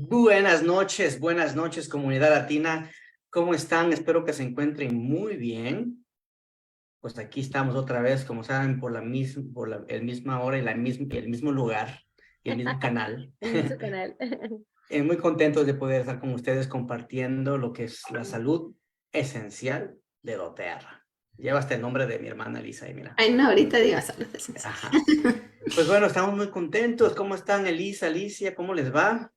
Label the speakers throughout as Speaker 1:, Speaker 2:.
Speaker 1: Buenas noches, comunidad latina. ¿Cómo están? Espero que se encuentren muy bien. Pues aquí estamos otra vez, como saben, el misma hora y el mismo lugar y el mismo canal.
Speaker 2: En su canal.
Speaker 1: Muy contentos de poder estar con ustedes compartiendo lo que es la salud esencial de doTERRA. Lleva hasta el nombre de mi hermana Elisa y mira.
Speaker 3: Ay, no, ahorita digo salud esencial.
Speaker 1: Ajá. Pues bueno, estamos muy contentos. ¿Cómo están, Elisa, Alicia? ¿Cómo les va?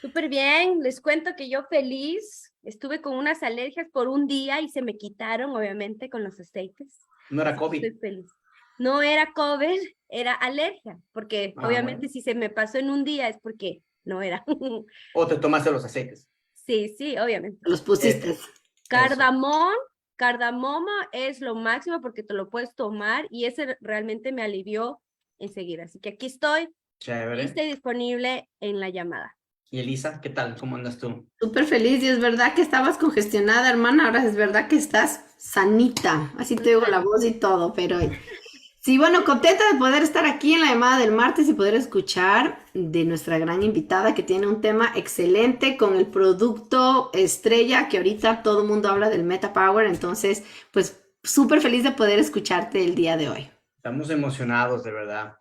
Speaker 2: Súper bien, les cuento que yo feliz, estuve con unas alergias por un día y se me quitaron, obviamente, con los aceites.
Speaker 1: No era
Speaker 2: Así que
Speaker 1: COVID.
Speaker 2: estoy feliz. No era COVID, era alergia, porque obviamente
Speaker 1: Bueno.
Speaker 2: si se me pasó en un día es porque no era.
Speaker 1: O te tomaste los aceites.
Speaker 2: Sí, obviamente.
Speaker 3: Los pusiste.
Speaker 2: Cardamoma es lo máximo porque te lo puedes tomar y ese realmente me alivió enseguida. Así que aquí estoy,
Speaker 1: Chévere.
Speaker 2: lista y disponible en la llamada.
Speaker 1: Y Elisa, ¿qué tal? ¿Cómo andas tú?
Speaker 3: Súper feliz y es verdad que estabas congestionada, hermana, ahora es verdad que estás sanita, así te digo la voz y todo, pero sí, bueno, contenta de poder estar aquí en la llamada del martes y poder escuchar de nuestra gran invitada que tiene un tema excelente con el producto estrella que ahorita todo el mundo habla del MetaPower, entonces, pues súper feliz de poder escucharte el día de hoy.
Speaker 1: Estamos emocionados, de verdad.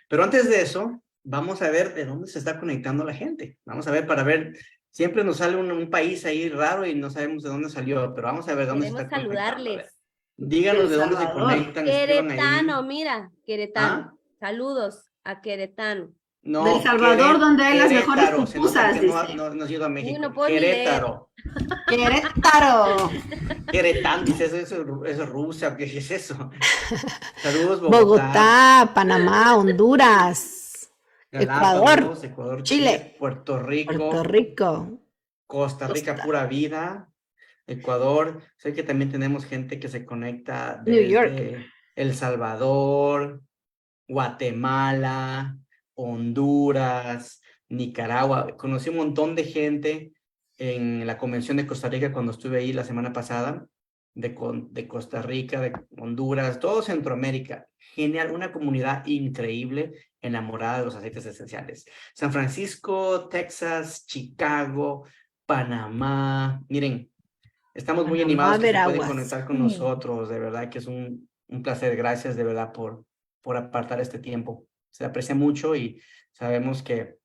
Speaker 1: Pero antes de eso, vamos a ver de dónde se está conectando la gente. Vamos a ver para ver, siempre nos sale un país ahí raro y no sabemos de dónde salió, pero vamos a ver dónde se está conectando.
Speaker 2: Saludarles.
Speaker 1: Díganos de dónde se conectan, escriban ahí.
Speaker 2: Queretano, mira, Queretano.
Speaker 1: ¿Ah?
Speaker 2: Saludos a Queretano.
Speaker 1: No,
Speaker 3: Del Salvador, donde hay las mejores pupusas, dice.
Speaker 1: No has ido a México.
Speaker 2: No puedo
Speaker 1: Querétaro.
Speaker 3: Querétaro.
Speaker 1: Queretán, dice eso es Rusia, ¿qué es eso? Saludos,
Speaker 3: Bogotá, Panamá, Honduras,
Speaker 1: Galápagos,
Speaker 3: Ecuador, Chile,
Speaker 1: Puerto
Speaker 3: Puerto Rico,
Speaker 1: Costa Rica, pura vida, Ecuador. Sé que también tenemos gente que se conecta
Speaker 3: New York,
Speaker 1: desde El Salvador, Guatemala, Honduras, Nicaragua. Conocí un montón de gente en la convención de Costa Rica cuando estuve ahí la semana pasada, de Costa Rica, de Honduras, todo Centroamérica. Genial, una comunidad increíble, enamorada de los aceites esenciales. San Francisco, Texas, Chicago, Panamá. Miren, estamos muy animados que se pueden conectar con nosotros. De verdad que es un placer. Gracias de verdad por apartar este tiempo. Se aprecia mucho y sabemos que,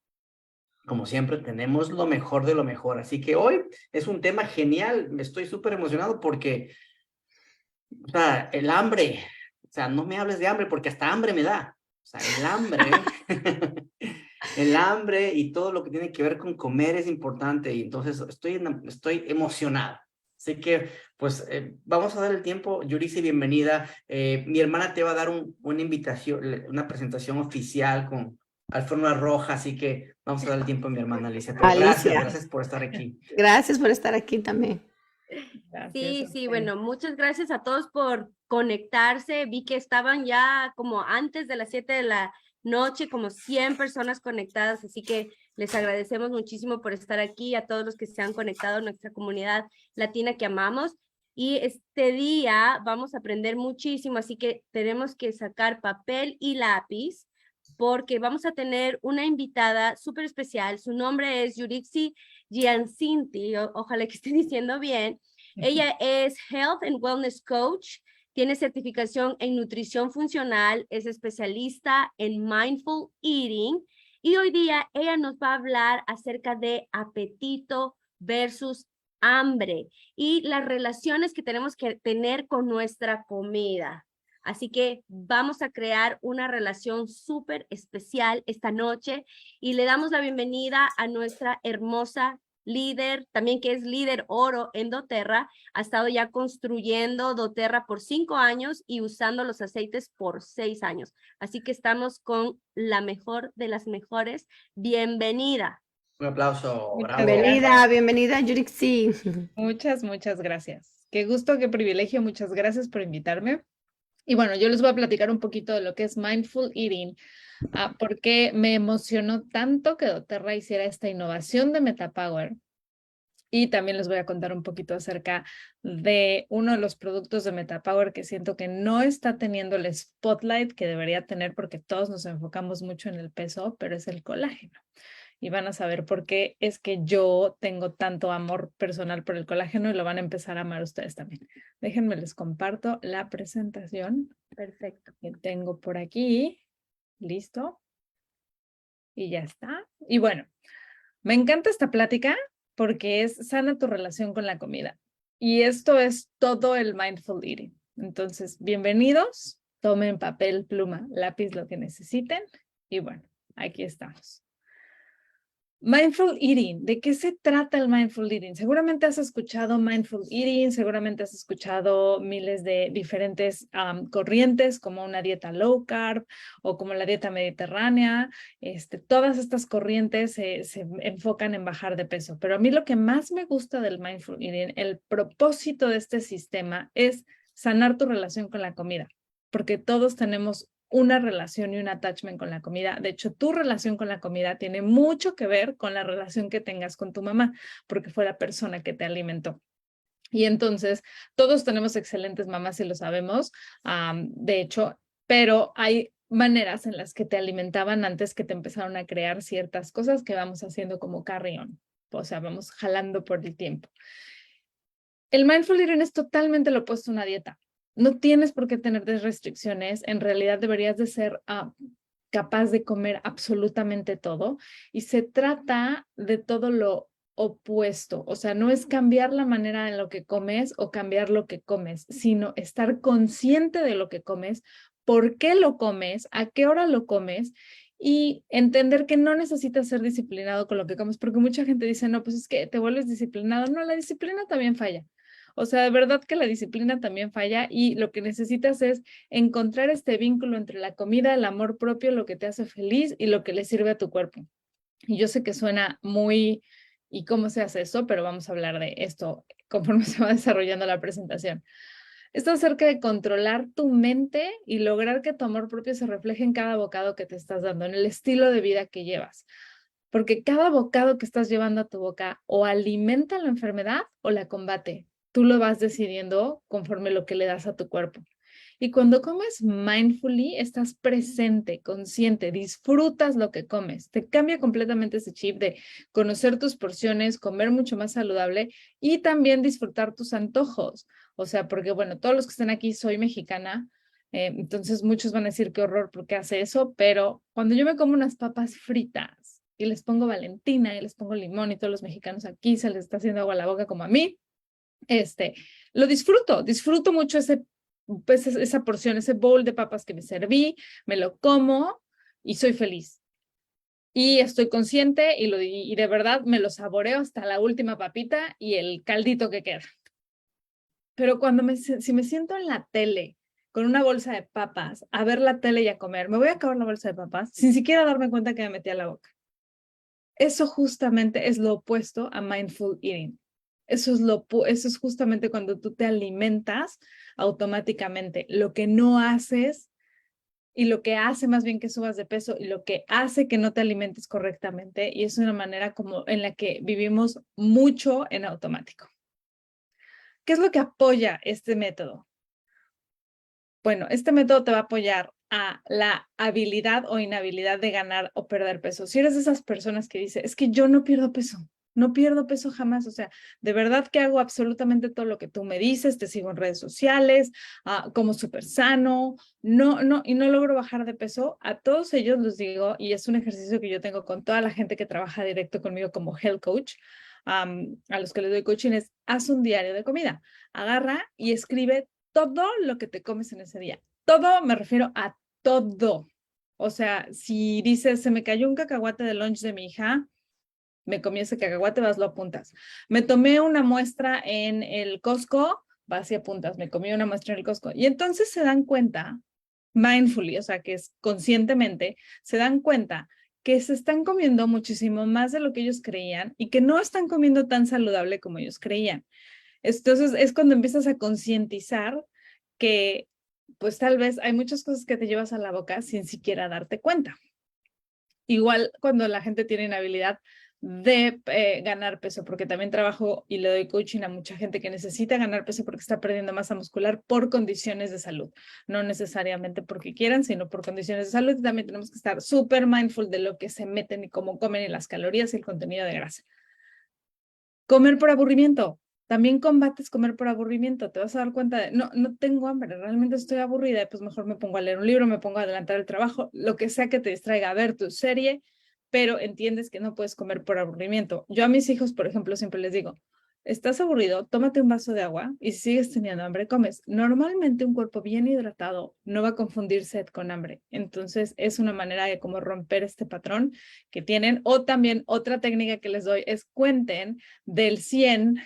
Speaker 1: como siempre, tenemos lo mejor de lo mejor. Así que hoy es un tema genial. Me estoy súper emocionado porque, o sea, el hambre, o sea, no me hables de hambre porque hasta hambre me da. O sea, el hambre, el hambre y todo lo que tiene que ver con comer es importante y entonces estoy emocionado. Así que, pues, vamos a dar el tiempo. Yurisi, bienvenida. Mi hermana te va a dar una invitación, una presentación oficial con alfombra roja, así que vamos a dar el tiempo a mi hermana Alicia. Pero gracias por estar aquí.
Speaker 3: Gracias por estar aquí también.
Speaker 2: Sí, bueno, muchas gracias a todos por conectarse. Vi que estaban ya como antes de las 7 de la noche, como 100 personas conectadas, así que les agradecemos muchísimo por estar aquí, a todos los que se han conectado a nuestra comunidad latina que amamos. Y este día vamos a aprender muchísimo, así que tenemos que sacar papel y lápiz porque vamos a tener una invitada súper especial. Su nombre es Yurixi Giancinti, ojalá que esté diciendo bien. Ella es Health and Wellness Coach, tiene certificación en nutrición funcional, es especialista en Mindful Eating y hoy día ella nos va a hablar acerca de apetito versus hambre y las relaciones que tenemos que tener con nuestra comida. Así que vamos a crear una relación súper especial esta noche y le damos la bienvenida a nuestra hermosa líder, también que es líder oro en doTERRA, ha estado ya construyendo doTERRA por 5 años y usando los aceites por 6 años. Así que estamos con la mejor de las mejores. Bienvenida.
Speaker 1: Un aplauso, bravo.
Speaker 3: Bienvenida, Yurixi.
Speaker 4: Muchas gracias. Qué gusto, qué privilegio. Muchas gracias por invitarme. Y bueno, yo les voy a platicar un poquito de lo que es Mindful Eating, porque me emocionó tanto que doTERRA hiciera esta innovación de MetaPower. Y también les voy a contar un poquito acerca de uno de los productos de MetaPower que siento que no está teniendo el spotlight que debería tener porque todos nos enfocamos mucho en el peso, pero es el colágeno. y van a saber por qué es que yo tengo tanto amor personal por el colágeno y lo van a empezar a amar ustedes también. Déjenme les comparto la presentación.
Speaker 2: Perfecto.
Speaker 4: Que tengo por aquí. Listo. Y ya está. Y bueno, me encanta esta plática porque es sana tu relación con la comida. Y esto es todo el mindful eating. Entonces, bienvenidos. Tomen papel, pluma, lápiz, lo que necesiten. Y bueno, aquí estamos. Mindful eating, ¿de qué se trata el mindful eating? Seguramente has escuchado mindful eating, seguramente has escuchado miles de diferentes corrientes como una dieta low carb o como la dieta mediterránea. Todas estas corrientes se enfocan en bajar de peso, pero a mí lo que más me gusta del mindful eating, el propósito de este sistema es sanar tu relación con la comida, porque todos tenemos una relación y un attachment con la comida. De hecho, tu relación con la comida tiene mucho que ver con la relación que tengas con tu mamá, porque fue la persona que te alimentó. Y entonces, todos tenemos excelentes mamás y lo sabemos, de hecho, pero hay maneras en las que te alimentaban antes que te empezaron a crear ciertas cosas que vamos haciendo como carrión, o sea, vamos jalando por el tiempo. El mindful eating es totalmente lo opuesto a una dieta. No tienes por qué tener restricciones. En realidad deberías de ser capaz de comer absolutamente todo. Y se trata de todo lo opuesto. O sea, no es cambiar la manera en lo que comes o cambiar lo que comes, sino estar consciente de lo que comes, por qué lo comes, a qué hora lo comes y entender que no necesitas ser disciplinado con lo que comes, porque mucha gente dice, no, pues es que te vuelves disciplinado. No, la disciplina también falla. O sea, de verdad que la disciplina también falla y lo que necesitas es encontrar este vínculo entre la comida, el amor propio, lo que te hace feliz y lo que le sirve a tu cuerpo. Y yo sé que suena muy, ¿y cómo se hace eso? Pero vamos a hablar de esto conforme se va desarrollando la presentación. Esto acerca de controlar tu mente y lograr que tu amor propio se refleje en cada bocado que te estás dando, en el estilo de vida que llevas. Porque cada bocado que estás llevando a tu boca o alimenta la enfermedad o la combate. Tú lo vas decidiendo conforme lo que le das a tu cuerpo. Y cuando comes mindfully, estás presente, consciente, disfrutas lo que comes. Te cambia completamente ese chip de conocer tus porciones, comer mucho más saludable y también disfrutar tus antojos. O sea, porque bueno, todos los que están aquí soy mexicana, entonces muchos van a decir qué horror, ¿por qué hace eso? Pero cuando yo me como unas papas fritas y les pongo Valentina y les pongo limón y todos los mexicanos aquí se les está haciendo agua a la boca como a mí, lo disfruto mucho pues, esa porción, ese bowl de papas que me serví, me lo como y soy feliz. Y estoy consciente y de verdad me lo saboreo hasta la última papita y el caldito que queda. Pero si me siento en la tele con una bolsa de papas a ver la tele y a comer, me voy a acabar la bolsa de papas sin siquiera darme cuenta que me metí a la boca. Eso justamente es lo opuesto a mindful eating. Eso es justamente cuando tú te alimentas automáticamente. Lo que no haces y lo que hace más bien que subas de peso y lo que hace que no te alimentes correctamente. Y es una manera como en la que vivimos mucho en automático. ¿Qué es lo que apoya este método? Bueno, este método te va a apoyar a la habilidad o inhabilidad de ganar o perder peso. Si eres de esas personas que dice, es que yo no pierdo peso jamás, o sea, de verdad que hago absolutamente todo lo que tú me dices, te sigo en redes sociales, como súper sano, y no logro bajar de peso, a todos ellos les digo, y es un ejercicio que yo tengo con toda la gente que trabaja directo conmigo como health coach, a los que les doy coaching, es haz un diario de comida, agarra y escribe todo lo que te comes en ese día. Todo, me refiero a todo. O sea, si dices, se me cayó un cacahuate de lunch de mi hija, me comí ese cacahuate, vas, lo apuntas. Me tomé una muestra en el Costco, vas y apuntas, me comí una muestra en el Costco. Y entonces se dan cuenta, mindfully, o sea, que es conscientemente, se dan cuenta que se están comiendo muchísimo más de lo que ellos creían y que no están comiendo tan saludable como ellos creían. Entonces es cuando empiezas a concientizar que pues tal vez hay muchas cosas que te llevas a la boca sin siquiera darte cuenta. Igual cuando la gente tiene inhabilidad, de ganar peso, porque también trabajo y le doy coaching a mucha gente que necesita ganar peso porque está perdiendo masa muscular por condiciones de salud, no necesariamente porque quieran, sino por condiciones de salud. Y también tenemos que estar súper mindful de lo que se meten y cómo comen y las calorías y el contenido de grasa. Comer por aburrimiento. También combates comer por aburrimiento. Te vas a dar cuenta de, no tengo hambre, realmente estoy aburrida, pues mejor me pongo a leer un libro, me pongo a adelantar el trabajo, lo que sea que te distraiga, a ver tu serie, pero entiendes que no puedes comer por aburrimiento. Yo a mis hijos, por ejemplo, siempre les digo, estás aburrido, tómate un vaso de agua y si sigues teniendo hambre, comes. Normalmente un cuerpo bien hidratado no va a confundir sed con hambre. Entonces es una manera de como romper este patrón que tienen. O también otra técnica que les doy es cuenten del 100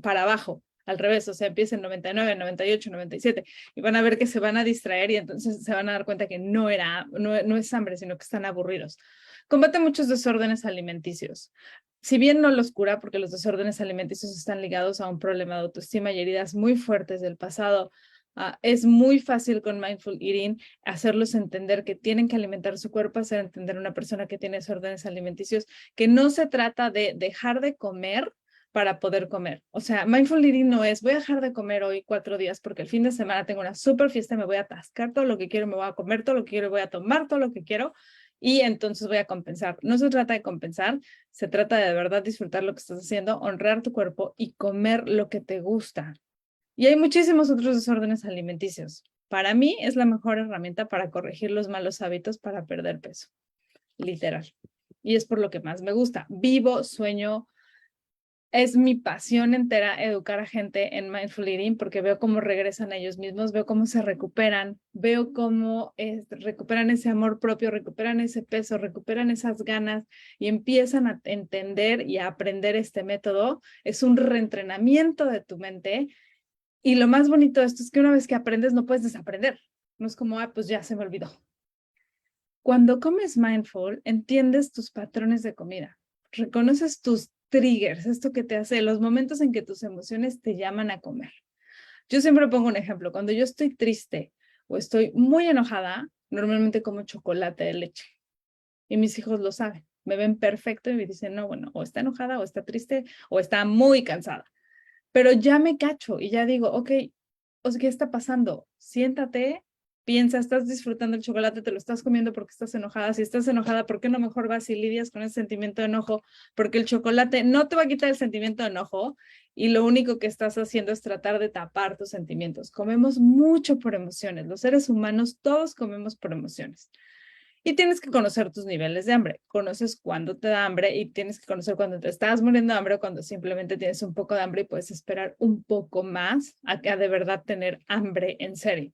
Speaker 4: para abajo. Al revés, o sea, empiecen 99, 98, 97 y van a ver que se van a distraer y entonces se van a dar cuenta que no es hambre, sino que están aburridos. Combate muchos desórdenes alimenticios. Si bien no los cura, porque los desórdenes alimenticios están ligados a un problema de autoestima y heridas muy fuertes del pasado, es muy fácil con Mindful Eating hacerlos entender que tienen que alimentar su cuerpo, hacer entender a una persona que tiene desórdenes alimenticios que no se trata de dejar de comer para poder comer. O sea, Mindful Eating no es voy a dejar de comer hoy 4 días porque el fin de semana tengo una súper fiesta y me voy a atascar todo lo que quiero, me voy a comer todo lo que quiero, voy a tomar todo lo que quiero y entonces voy a compensar. No se trata de compensar, se trata de verdad disfrutar lo que estás haciendo, honrar tu cuerpo y comer lo que te gusta. Y hay muchísimos otros desórdenes alimenticios. Para mí es la mejor herramienta para corregir los malos hábitos para perder peso, literal. Y es por lo que más me gusta. Vivo, sueño, es mi pasión entera educar a gente en Mindful Eating porque veo cómo regresan a ellos mismos, veo cómo se recuperan, veo cómo recuperan ese amor propio, recuperan ese peso, recuperan esas ganas y empiezan a entender y a aprender este método. Es un reentrenamiento de tu mente y lo más bonito de esto es que una vez que aprendes no puedes desaprender. No es como, pues ya se me olvidó. Cuando comes mindful, entiendes tus patrones de comida, reconoces tus triggers, esto que te hace, los momentos en que tus emociones te llaman a comer. Yo siempre pongo un ejemplo, cuando yo estoy triste o estoy muy enojada, normalmente como chocolate de leche. Y mis hijos lo saben, me ven perfecto y me dicen, no, bueno, o está enojada, o está triste, o está muy cansada. Pero ya me cacho y ya digo, ok, o sea, ¿qué está pasando? Siéntate, piensa, estás disfrutando el chocolate, te lo estás comiendo porque estás enojada. Si estás enojada, ¿por qué no mejor vas y lidias con ese sentimiento de enojo? Porque el chocolate no te va a quitar el sentimiento de enojo y lo único que estás haciendo es tratar de tapar tus sentimientos. Comemos mucho por emociones. Los seres humanos todos comemos por emociones. Y tienes que conocer tus niveles de hambre. Conoces cuándo te da hambre y tienes que conocer cuándo te estás muriendo de hambre o cuando simplemente tienes un poco de hambre y puedes esperar un poco más a de verdad tener hambre en serio.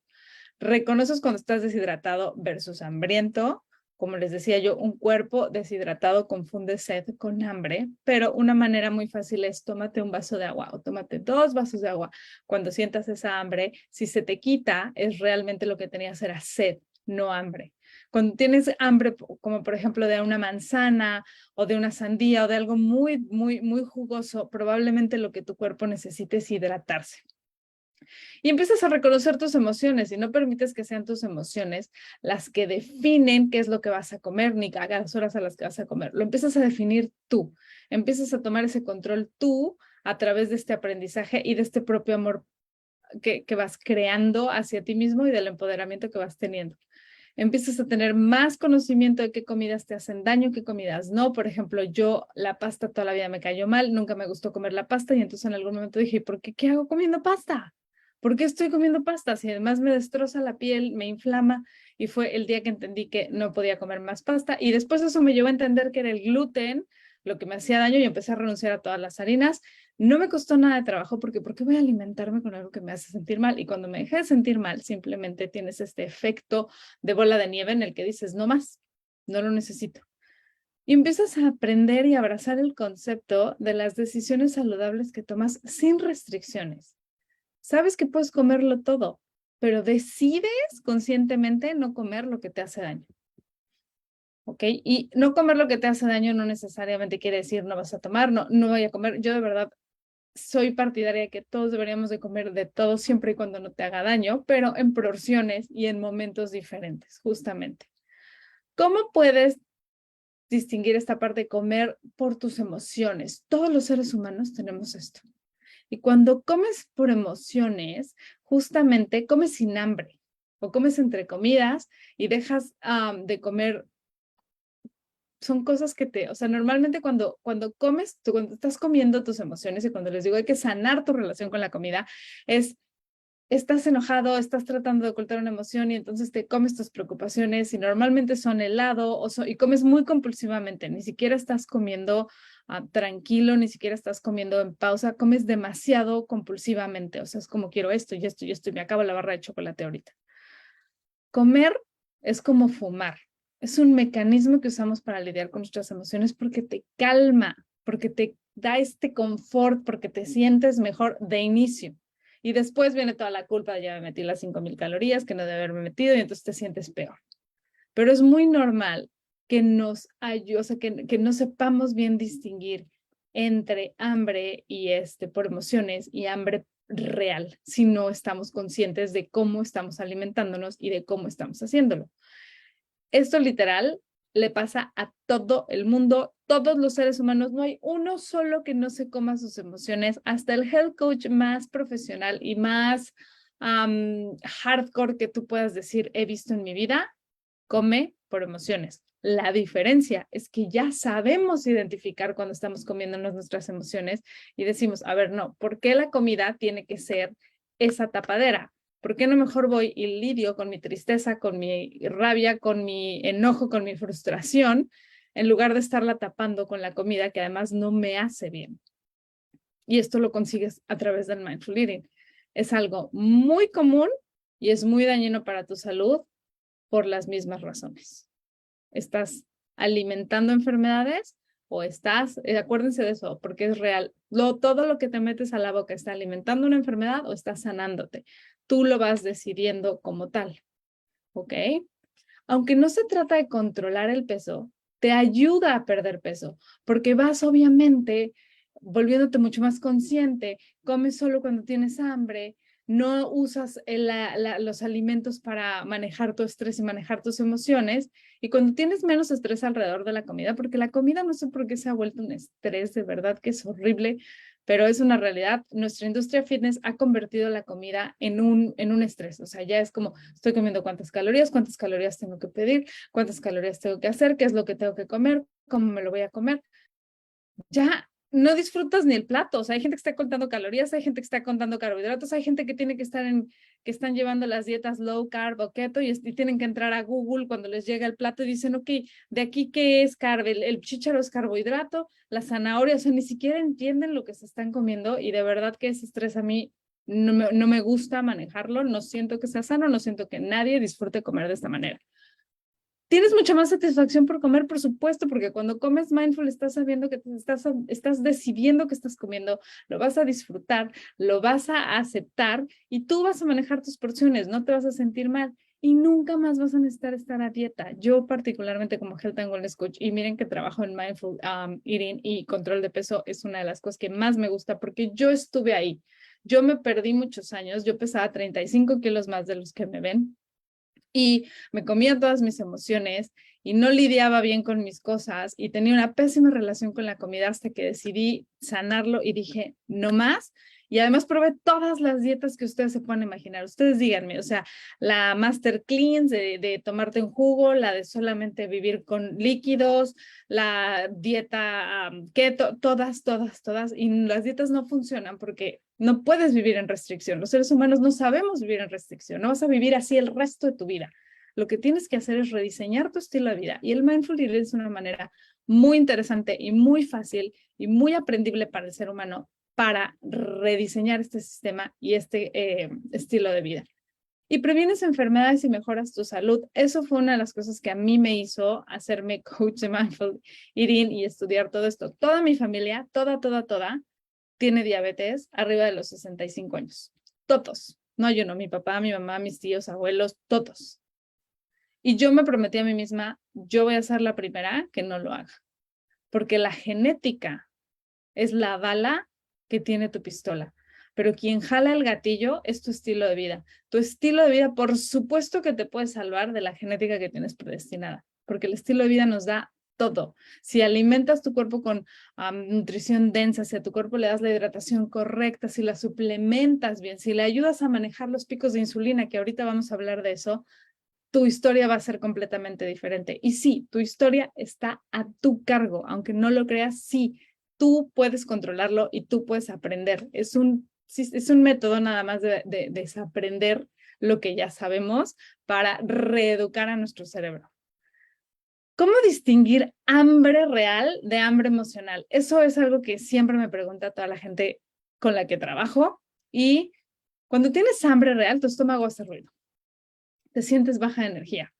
Speaker 4: Reconoces cuando estás deshidratado versus hambriento. Como les decía yo, un cuerpo deshidratado confunde sed con hambre, pero una manera muy fácil es tómate un vaso de agua o tómate 2 vasos de agua. Cuando sientas esa hambre, si se te quita, es realmente lo que tenías era sed, no hambre. Cuando tienes hambre, como por ejemplo de una manzana o de una sandía o de algo muy, muy, muy jugoso, probablemente lo que tu cuerpo necesite es hidratarse. Y empiezas a reconocer tus emociones y no permites que sean tus emociones las que definen qué es lo que vas a comer ni a las horas a las que vas a comer. Lo empiezas a definir tú. Empiezas a tomar ese control tú a través de este aprendizaje y de este propio amor que vas creando hacia ti mismo y del empoderamiento que vas teniendo. Empiezas a tener más conocimiento de qué comidas te hacen daño, qué comidas no. Por ejemplo, yo la pasta toda la vida me cayó mal, nunca me gustó comer la pasta y entonces en algún momento dije, ¿por qué hago comiendo pasta? ¿Por qué estoy comiendo pasta? Si además me destroza la piel, me inflama y fue el día que entendí que no podía comer más pasta y después eso me llevó a entender que era el gluten lo que me hacía daño y empecé a renunciar a todas las harinas. No me costó nada de trabajo porque ¿por qué voy a alimentarme con algo que me hace sentir mal? Y cuando me dejé de sentir mal, simplemente tienes este efecto de bola de nieve en el que dices, no más, no lo necesito. Y empiezas a aprender y abrazar el concepto de las decisiones saludables que tomas sin restricciones. Sabes que puedes comerlo todo, pero decides conscientemente no comer lo que te hace daño. ¿Ok? Y no comer lo que te hace daño no necesariamente quiere decir no vas a tomar, no voy a comer. Yo de verdad soy partidaria de que todos deberíamos de comer de todo siempre y cuando no te haga daño, pero en porciones y en momentos diferentes, justamente. ¿Cómo puedes distinguir esta parte de comer por tus emociones. Todos los seres humanos tenemos esto. Y cuando comes por emociones, justamente comes sin hambre o comes entre comidas y dejas de comer. Son cosas que o sea, normalmente cuando comes, cuando estás comiendo tus emociones, y cuando les digo hay que sanar tu relación con la comida, estás enojado, estás tratando de ocultar una emoción y entonces te comes tus preocupaciones y normalmente son helado y comes muy compulsivamente, ni siquiera estás comiendo tranquilo, ni siquiera estás comiendo en pausa, comes demasiado compulsivamente, o sea, es como quiero esto y esto y esto y me acabo la barra de chocolate ahorita. Comer es como fumar. Es un mecanismo que usamos para lidiar con nuestras emociones porque te calma, porque te da este confort, porque te sientes mejor de inicio. Y después viene toda la culpa de ya me metí las 5,000 calorías que no debe haberme metido y entonces te sientes peor. Pero es muy normal que nos ayude, o sea, que no sepamos bien distinguir entre hambre y por emociones y hambre real, si no estamos conscientes de cómo estamos alimentándonos y de cómo estamos haciéndolo. Esto literal le pasa a todo el mundo, todos los seres humanos, no hay uno solo que no se coma sus emociones, hasta el health coach más profesional y más hardcore que tú puedas decir he visto en mi vida, come por emociones. La diferencia es que ya sabemos identificar cuando estamos comiéndonos nuestras emociones y decimos, a ver, no, ¿por qué la comida tiene que ser esa tapadera? ¿Por qué no mejor voy y lidio con mi tristeza, con mi rabia, con mi enojo, con mi frustración, en lugar de estarla tapando con la comida que además no me hace bien? Y esto lo consigues a través del mindful eating. Es algo muy común y es muy dañino para tu salud por las mismas razones. ¿Estás alimentando enfermedades o estás, acuérdense de eso, porque es real, todo lo que te metes a la boca está alimentando una enfermedad o está sanándote? Tú lo vas decidiendo como tal, ¿ok? Aunque no se trata de controlar el peso, te ayuda a perder peso, porque vas obviamente volviéndote mucho más consciente, comes solo cuando tienes hambre, no usas los alimentos para manejar tu estrés y manejar tus emociones, y cuando tienes menos estrés alrededor de la comida, porque la comida no sé por qué se ha vuelto un estrés, de verdad que es horrible, pero es una realidad. Nuestra industria fitness ha convertido la comida en un estrés, o sea, ya es como, estoy comiendo cuántas calorías tengo que pedir, cuántas calorías tengo que hacer, qué es lo que tengo que comer, cómo me lo voy a comer. Ya no disfrutas ni el plato, o sea, hay gente que está contando calorías, hay gente que está contando carbohidratos, hay gente que tiene que estar que están llevando las dietas low carb o keto y tienen que entrar a Google cuando les llega el plato y dicen, ok, de aquí qué es carbo, el chícharo es carbohidrato, la zanahoria, o sea, ni siquiera entienden lo que se están comiendo y de verdad que ese estrés a mí no me gusta manejarlo, no siento que sea sano, no siento que nadie disfrute comer de esta manera. Tienes mucha más satisfacción por comer, por supuesto, porque cuando comes mindful estás sabiendo que estás decidiendo que estás comiendo, lo vas a disfrutar, lo vas a aceptar y tú vas a manejar tus porciones, no te vas a sentir mal y nunca más vas a necesitar estar a dieta. Yo particularmente como Health and Wellness Coach, y miren que trabajo en mindful eating y control de peso, es una de las cosas que más me gusta porque yo estuve ahí. Yo me perdí muchos años, yo pesaba 35 kilos más de los que me ven. Y me comía todas mis emociones y no lidiaba bien con mis cosas y tenía una pésima relación con la comida hasta que decidí sanarlo y dije, no más. Y además probé todas las dietas que ustedes se puedan imaginar. Ustedes díganme, o sea, la Master Cleanse de tomarte un jugo, la de solamente vivir con líquidos, la dieta keto, todas. Y las dietas no funcionan porque no puedes vivir en restricción. Los seres humanos no sabemos vivir en restricción. No vas a vivir así el resto de tu vida. Lo que tienes que hacer es rediseñar tu estilo de vida. Y el mindful eating es una manera muy interesante y muy fácil y muy aprendible para el ser humano para rediseñar este sistema y este estilo de vida. Y previenes enfermedades y mejoras tu salud. Eso fue una de las cosas que a mí me hizo hacerme coach de mindful eating y estudiar todo esto. Toda mi familia, toda, tiene diabetes arriba de los 65 años. Todos. No, yo no, mi papá, mi mamá, mis tíos, abuelos, todos. Y yo me prometí a mí misma, yo voy a ser la primera que no lo haga. Porque la genética es la bala que tiene tu pistola. Pero quien jala el gatillo es tu estilo de vida. Tu estilo de vida, por supuesto que te puede salvar de la genética que tienes predestinada. Porque el estilo de vida nos da todo. Si alimentas tu cuerpo con nutrición densa, si a tu cuerpo le das la hidratación correcta, si la suplementas bien, si le ayudas a manejar los picos de insulina, que ahorita vamos a hablar de eso, tu historia va a ser completamente diferente. Y sí, tu historia está a tu cargo, aunque no lo creas, sí, tú puedes controlarlo y tú puedes aprender. Es un método nada más de desaprender lo que ya sabemos para reeducar a nuestro cerebro. ¿Cómo distinguir hambre real de hambre emocional? Eso es algo que siempre me pregunta toda la gente con la que trabajo. Y cuando tienes hambre real, tu estómago hace ruido. Te sientes baja de energía,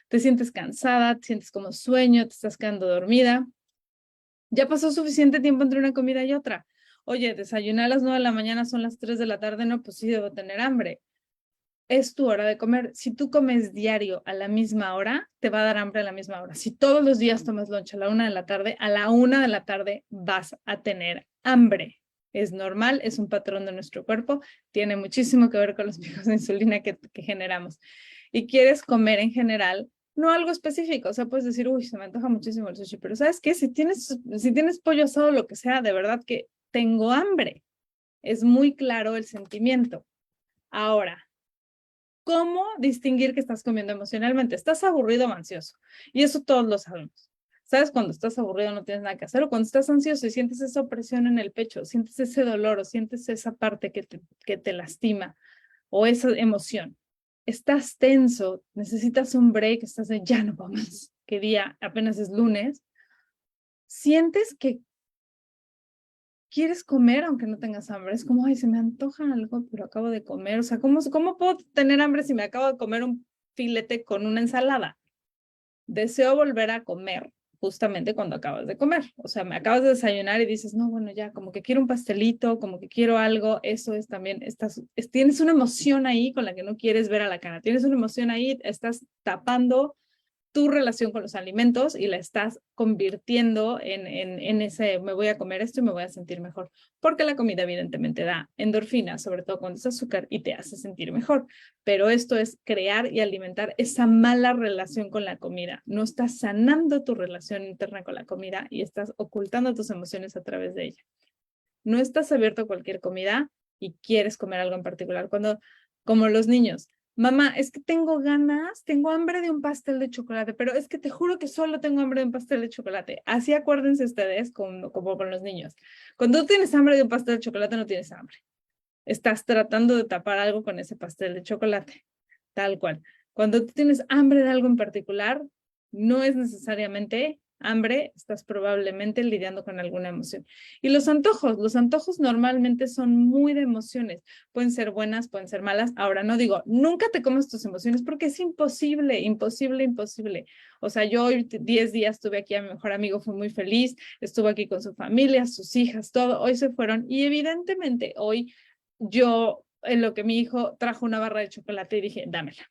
Speaker 4: te sientes cansada, te sientes como sueño, te estás quedando dormida. Ya pasó suficiente tiempo entre una comida y otra. Oye, desayuné a las 9 de la mañana, son las 3 de la tarde, no, pues sí debo tener hambre. Es tu hora de comer. Si tú comes diario a la misma hora, te va a dar hambre a la misma hora. Si todos los días tomas lunch a la 1 de la tarde, a la 1 de la tarde vas a tener hambre. Es normal, es un patrón de nuestro cuerpo, tiene muchísimo que ver con los picos de insulina que generamos. Y quieres comer en general, no algo específico. O sea, puedes decir, uy, se me antoja muchísimo el sushi, pero ¿sabes qué? Si tienes pollo asado, lo que sea, de verdad que tengo hambre. Es muy claro el sentimiento. Ahora, ¿cómo distinguir que estás comiendo emocionalmente? ¿Estás aburrido o ansioso? Y eso todos lo sabemos. ¿Sabes? Cuando estás aburrido no tienes nada que hacer, o cuando estás ansioso y sientes esa opresión en el pecho, sientes ese dolor o sientes esa parte que te lastima o esa emoción. Estás tenso, necesitas un break, estás de ya no puedo más. ¿Qué día? Apenas es lunes. Sientes que quieres comer aunque no tengas hambre. Es como, ay, se me antoja algo, pero acabo de comer. O sea, ¿cómo puedo tener hambre si me acabo de comer un filete con una ensalada? Deseo volver a comer justamente cuando acabas de comer. O sea, me acabas de desayunar y dices, no, bueno, ya, como que quiero un pastelito, como que quiero algo. Eso es también, tienes una emoción ahí con la que no quieres ver a la cara. Tienes una emoción ahí, estás tapando tu relación con los alimentos y la estás convirtiendo en ese, me voy a comer esto y me voy a sentir mejor. Porque la comida evidentemente da endorfina, sobre todo cuando es azúcar, y te hace sentir mejor. Pero esto es crear y alimentar esa mala relación con la comida. No estás sanando tu relación interna con la comida y estás ocultando tus emociones a través de ella. No estás abierto a cualquier comida y quieres comer algo en particular. Como los niños, mamá, es que tengo ganas, tengo hambre de un pastel de chocolate, pero es que te juro que solo tengo hambre de un pastel de chocolate. Así acuérdense ustedes como con los niños. Cuando tú tienes hambre de un pastel de chocolate, no tienes hambre. Estás tratando de tapar algo con ese pastel de chocolate, tal cual. Cuando tú tienes hambre de algo en particular, no es necesariamente hambre, estás probablemente lidiando con alguna emoción. Y los antojos normalmente son muy de emociones. Pueden ser buenas, pueden ser malas. Ahora no digo, nunca te comes tus emociones porque es imposible. O sea, yo hoy 10 días estuve aquí a mi mejor amigo, fue muy feliz, estuvo aquí con su familia, sus hijas, todo. Hoy se fueron y evidentemente hoy yo, en lo que mi hijo trajo una barra de chocolate y dije, dámela.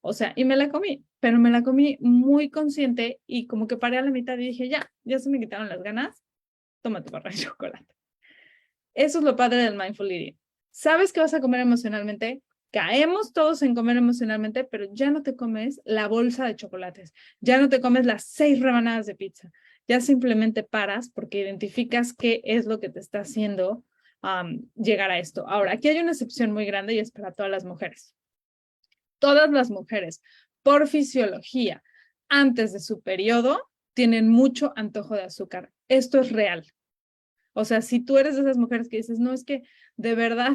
Speaker 4: O sea, y me la comí, pero me la comí muy consciente y como que paré a la mitad y dije, ya se me quitaron las ganas, toma tu barra de chocolate. Eso es lo padre del mindful eating. Sabes que vas a comer emocionalmente, caemos todos en comer emocionalmente, pero ya no te comes la bolsa de chocolates, ya no te comes las 6 rebanadas de pizza, ya simplemente paras porque identificas qué es lo que te está haciendo llegar a esto. Ahora, aquí hay una excepción muy grande y es para todas las mujeres. Todas las mujeres, por fisiología, antes de su periodo, tienen mucho antojo de azúcar. Esto es real. O sea, si tú eres de esas mujeres que dices, no, es que de verdad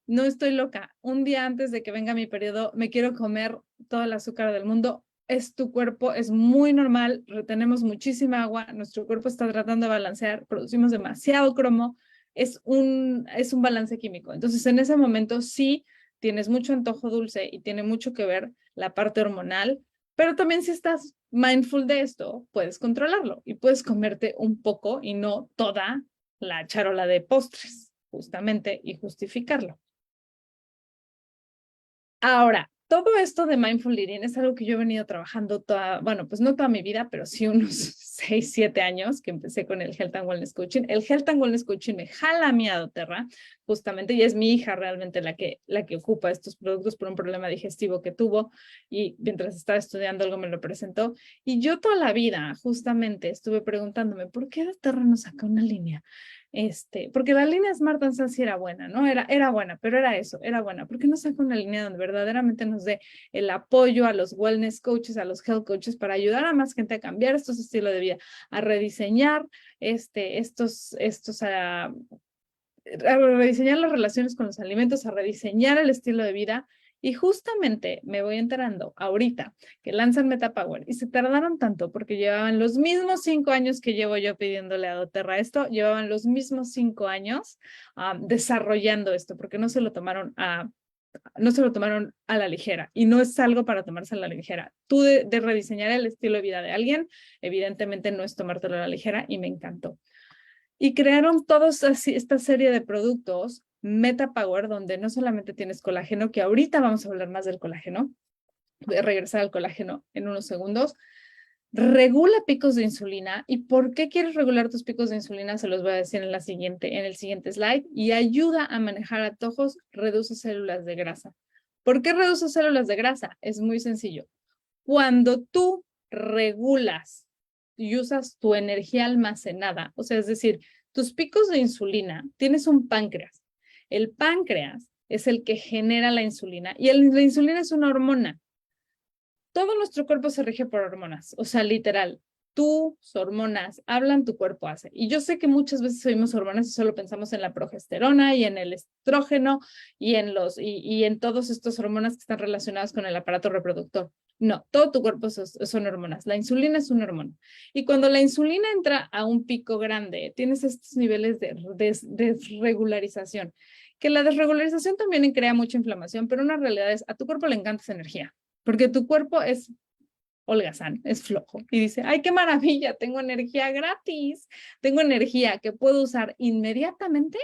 Speaker 4: no estoy loca, un día antes de que venga mi periodo me quiero comer todo el azúcar del mundo, es tu cuerpo, es muy normal, retenemos muchísima agua, nuestro cuerpo está tratando de balancear, producimos demasiado cromo, es un balance químico. Entonces, en ese momento sí tienes mucho antojo dulce y tiene mucho que ver la parte hormonal, pero también si estás mindful de esto, puedes controlarlo y puedes comerte un poco y no toda la charola de postres, justamente, y justificarlo. Ahora, todo esto de Mindful Eating es algo que yo he venido trabajando bueno, pues no toda mi vida, pero sí unos 6, 7 años que empecé con el Health and Wellness Coaching. El Health and Wellness Coaching me jala a mí a doTERRA, justamente, y es mi hija realmente la que ocupa estos productos por un problema digestivo que tuvo, y mientras estaba estudiando algo me lo presentó. Y yo toda la vida justamente estuve preguntándome, ¿por qué doTERRA no saca una línea? Porque la línea Smart and Sassy era buena, ¿no? Era buena, pero era eso, era buena. ¿Por qué no saca una línea donde verdaderamente nos dé el apoyo a los wellness coaches, a los health coaches, para ayudar a más gente a cambiar estos estilos de vida, a rediseñar a rediseñar las relaciones con los alimentos, a rediseñar el estilo de vida? Y justamente me voy enterando ahorita que lanzan MetaPower y se tardaron tanto porque llevaban los mismos 5 años que llevo yo pidiéndole a doTERRA esto, llevaban los mismos 5 años desarrollando esto, porque no se lo tomaron a la ligera, y no es algo para tomarse a la ligera. Tú de rediseñar el estilo de vida de alguien, evidentemente no es tomártelo a la ligera, y me encantó. Y crearon todos así esta serie de productos MetaPower, donde no solamente tienes colágeno, que ahorita vamos a hablar más del colágeno, voy a regresar al colágeno en unos segundos, regula picos de insulina. ¿Y por qué quieres regular tus picos de insulina? Se los voy a decir en el siguiente slide. Y ayuda a manejar antojos, reduce células de grasa. ¿Por qué reduce células de grasa? Es muy sencillo. Cuando tú regulas y usas tu energía almacenada, o sea, es decir, tus picos de insulina, tienes un páncreas. El páncreas es el que genera la insulina, y la insulina es una hormona. Todo nuestro cuerpo se rige por hormonas, o sea, literal, tus hormonas hablan, tu cuerpo hace. Y yo sé que muchas veces oímos hormonas y solo pensamos en la progesterona y en el estrógeno y en todos estos hormonas que están relacionadas con el aparato reproductor. No, todo tu cuerpo son hormonas. La insulina es una hormona. Y cuando la insulina entra a un pico grande, tienes estos niveles de desregularización, que la desregularización también crea mucha inflamación, pero una realidad es, a tu cuerpo le encanta esa energía, porque tu cuerpo es holgazán, es flojo, y dice, ¡ay, qué maravilla! Tengo energía gratis, tengo energía que puedo usar inmediatamente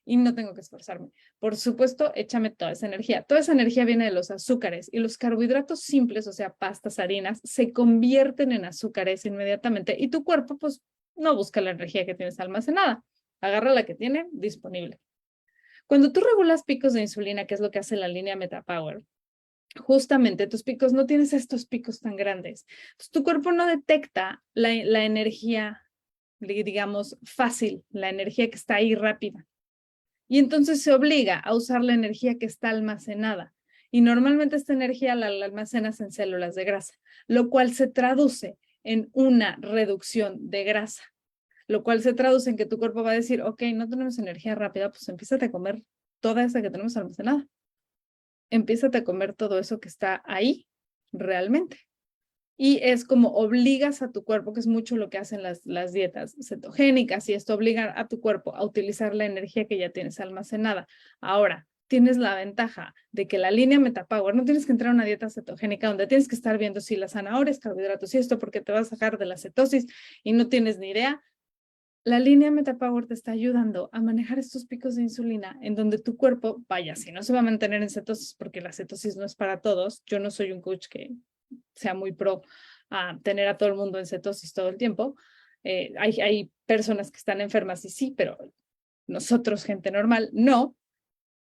Speaker 4: y no tengo que esforzarme. Por supuesto, échame toda esa energía. Toda esa energía viene de los azúcares, y los carbohidratos simples, o sea, pastas, harinas, se convierten en azúcares inmediatamente, y tu cuerpo, pues, no busca la energía que tienes almacenada, agarra la que tiene disponible. Cuando tú regulas picos de insulina, que es lo que hace la línea MetaPower, justamente tus picos, no tienes estos picos tan grandes. Entonces, tu cuerpo no detecta la energía, digamos, fácil, la energía que está ahí rápida. Y entonces se obliga a usar la energía que está almacenada. Y normalmente esta energía la almacenas en células de grasa, lo cual se traduce en una reducción de grasa, lo cual se traduce en que tu cuerpo va a decir, ok, no tenemos energía rápida, pues empiézate a comer toda esa que tenemos almacenada. Empiézate a comer todo eso que está ahí realmente. Y es como obligas a tu cuerpo, que es mucho lo que hacen las dietas cetogénicas, y esto obliga a tu cuerpo a utilizar la energía que ya tienes almacenada. Ahora, tienes la ventaja de que la línea MetaPower, no tienes que entrar a una dieta cetogénica donde tienes que estar viendo si las zanahorias, carbohidratos y esto, porque te vas a sacar de la cetosis y no tienes ni idea. La línea MetaPower te está ayudando a manejar estos picos de insulina en donde tu cuerpo, vaya, si no se va a mantener en cetosis, porque la cetosis no es para todos. Yo no soy un coach que sea muy pro a tener a todo el mundo en cetosis todo el tiempo. Hay personas que están enfermas y sí, pero nosotros, gente normal, no.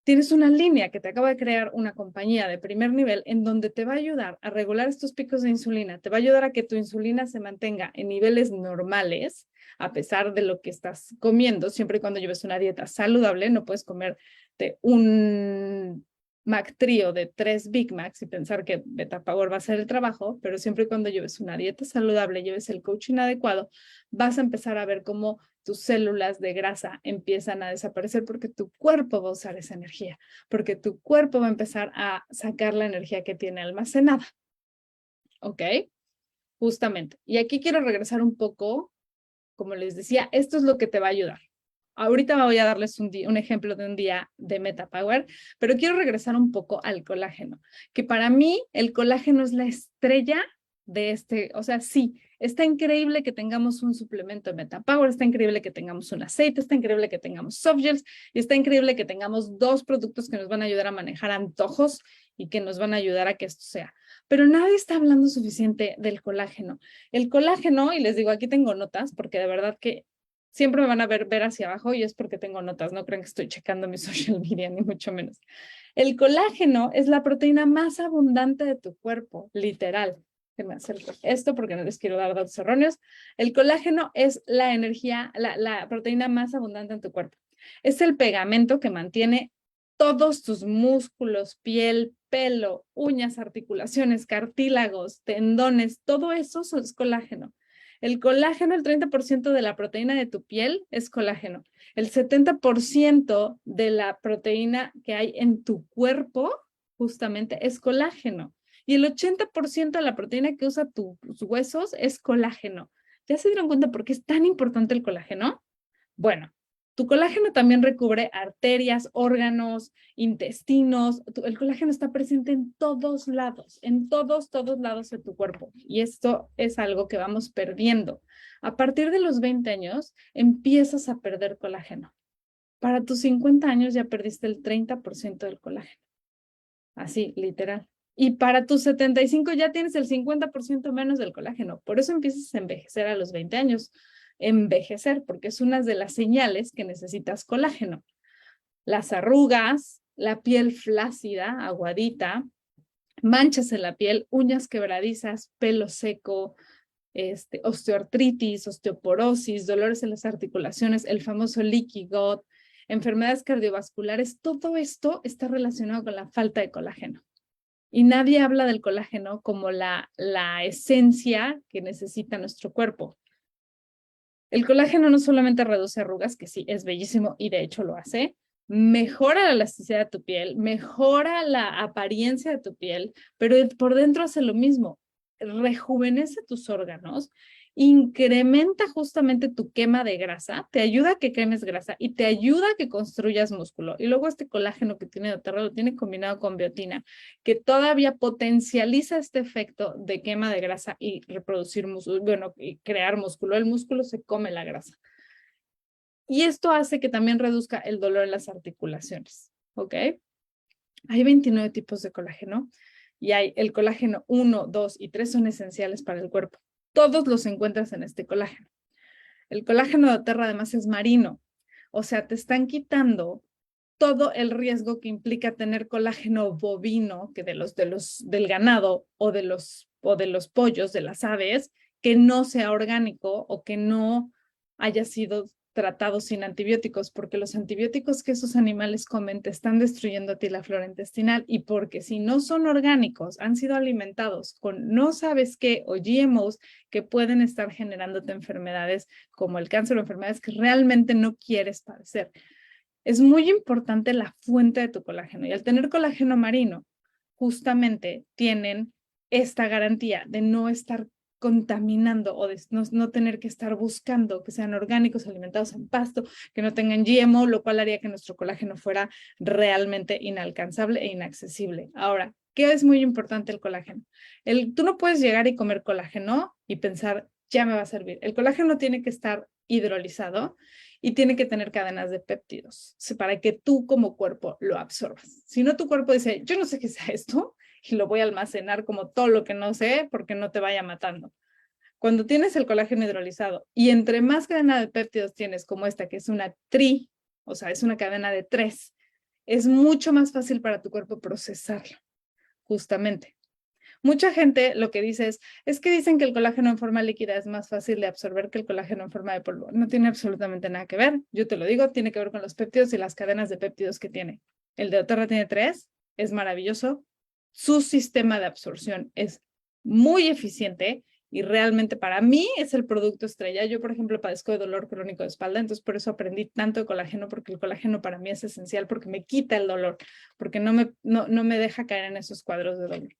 Speaker 4: Tienes una línea que te acaba de crear una compañía de primer nivel en donde te va a ayudar a regular estos picos de insulina, te va a ayudar a que tu insulina se mantenga en niveles normales a pesar de lo que estás comiendo, siempre y cuando lleves una dieta saludable. No puedes comerte un McTrio de 3 Big Macs y pensar que MetaPower va a hacer el trabajo, pero siempre y cuando lleves una dieta saludable, lleves el coaching adecuado, vas a empezar a ver cómo tus células de grasa empiezan a desaparecer, porque tu cuerpo va a usar esa energía, porque tu cuerpo va a empezar a sacar la energía que tiene almacenada. ¿Ok? Justamente. Y aquí quiero regresar un poco, como les decía, esto es lo que te va a ayudar. Ahorita voy a darles un ejemplo de un día de MetaPower, pero quiero regresar un poco al colágeno, que para mí el colágeno es la estrella o sea, sí, está increíble que tengamos un suplemento de MetaPower, está increíble que tengamos un aceite, está increíble que tengamos soft gels y está increíble que tengamos 2 productos que nos van a ayudar a manejar antojos y que nos van a ayudar a que esto sea. Pero nadie está hablando suficiente del colágeno. El colágeno, y les digo, aquí tengo notas, porque de verdad que siempre me van a ver hacia abajo y es porque tengo notas, no crean que estoy checando mi social media, ni mucho menos. El colágeno es la proteína más abundante de tu cuerpo, literal. Me acerco esto porque no les quiero dar datos erróneos. El colágeno es la energía, la proteína más abundante en tu cuerpo. Es el pegamento que mantiene todos tus músculos, piel, pelo, uñas, articulaciones, cartílagos, tendones, todo eso es colágeno. El colágeno, el 30% de la proteína de tu piel es colágeno. El 70% de la proteína que hay en tu cuerpo justamente es colágeno. Y el 80% de la proteína que usa tus huesos es colágeno. ¿Ya se dieron cuenta por qué es tan importante el colágeno? Bueno, tu colágeno también recubre arterias, órganos, intestinos. El colágeno está presente en todos lados, en todos lados de tu cuerpo. Y esto es algo que vamos perdiendo. A partir de los 20 años, empiezas a perder colágeno. Para tus 50 años ya perdiste el 30% del colágeno. Así, literal. Y para tus 75 ya tienes el 50% menos del colágeno. Por eso empiezas a envejecer a los 20 años. Envejecer, porque es una de las señales que necesitas colágeno. Las arrugas, la piel flácida, aguadita, manchas en la piel, uñas quebradizas, pelo seco, osteoartritis, osteoporosis, dolores en las articulaciones, el famoso leaky gut, enfermedades cardiovasculares, todo esto está relacionado con la falta de colágeno. Y nadie habla del colágeno como la esencia que necesita nuestro cuerpo. El colágeno no solamente reduce arrugas, que sí, es bellísimo y de hecho lo hace, mejora la elasticidad de tu piel, mejora la apariencia de tu piel, pero por dentro hace lo mismo, rejuvenece tus órganos, incrementa justamente tu quema de grasa, te ayuda a que quemes grasa y te ayuda a que construyas músculo. Y luego este colágeno que tiene doTERRA lo tiene combinado con biotina, que todavía potencializa este efecto de quema de grasa y reproducir músculo, bueno, y crear músculo. El músculo se come la grasa. Y esto hace que también reduzca el dolor en las articulaciones, ¿ok? Hay 29 tipos de colágeno y hay el colágeno 1, 2 y 3 son esenciales para el cuerpo. Todos los encuentras en este colágeno. El colágeno de doTERRA además es marino, o sea, te están quitando todo el riesgo que implica tener colágeno bovino, que del ganado o de los pollos, de las aves, que no sea orgánico o que no haya sido tratado sin antibióticos, porque los antibióticos que esos animales comen te están destruyendo a ti la flora intestinal y porque si no son orgánicos, han sido alimentados con no sabes qué o GMOs que pueden estar generándote enfermedades como el cáncer o enfermedades que realmente no quieres padecer. Es muy importante la fuente de tu colágeno y al tener colágeno marino, justamente tienen esta garantía de no estar contaminando o de no tener que estar buscando que sean orgánicos, alimentados en pasto, que no tengan GMO, lo cual haría que nuestro colágeno fuera realmente inalcanzable e inaccesible. Ahora, ¿qué es muy importante el colágeno? Tú no puedes llegar y comer colágeno y pensar, ya me va a servir. El colágeno tiene que estar hidrolizado y tiene que tener cadenas de péptidos para que tú como cuerpo lo absorbas. Si no, tu cuerpo dice, yo no sé qué sea esto, y lo voy a almacenar como todo lo que no sé porque no te vaya matando. Cuando tienes el colágeno hidrolizado y entre más cadena de péptidos tienes como esta, que es una o sea, es una cadena de 3, es mucho más fácil para tu cuerpo procesarlo, justamente. Mucha gente lo que dice es que dicen que el colágeno en forma líquida es más fácil de absorber que el colágeno en forma de polvo. No tiene absolutamente nada que ver. Yo te lo digo, tiene que ver con los péptidos y las cadenas de péptidos que tiene. El de doTERRA tiene 3, es maravilloso. Su sistema de absorción es muy eficiente y realmente para mí es el producto estrella. Yo, por ejemplo, padezco de dolor crónico de espalda, entonces por eso aprendí tanto de colágeno, porque el colágeno para mí es esencial, porque me quita el dolor, porque no me deja caer en esos cuadros de dolor.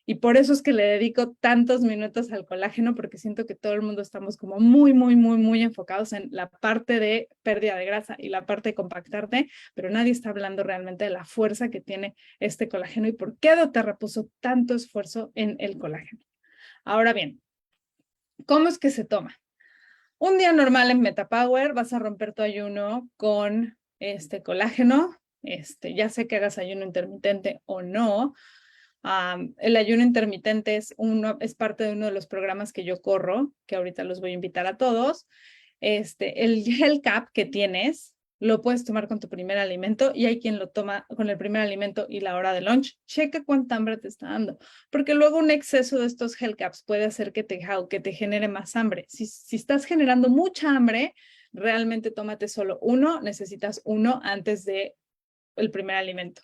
Speaker 4: Y por eso es que le dedico tantos minutos al colágeno, porque siento que todo el mundo estamos como muy enfocados en la parte de pérdida de grasa y la parte de compactarte, pero nadie está hablando realmente de la fuerza que tiene este colágeno y por qué doTERRA puso tanto esfuerzo en el colágeno. Ahora bien, ¿cómo es que se toma? Un día normal en MetaPower vas a romper tu ayuno con colágeno, ya sé que hagas ayuno intermitente o no. El ayuno intermitente es parte de uno de los programas que yo corro, que ahorita los voy a invitar a todos. El gel cap que tienes, lo puedes tomar con tu primer alimento y hay quien lo toma con el primer alimento y la hora de lunch. Checa cuánta hambre te está dando, porque luego un exceso de estos gel caps puede hacer que te genere más hambre. Si estás generando mucha hambre, realmente tómate solo uno, necesitas uno antes de el primer alimento.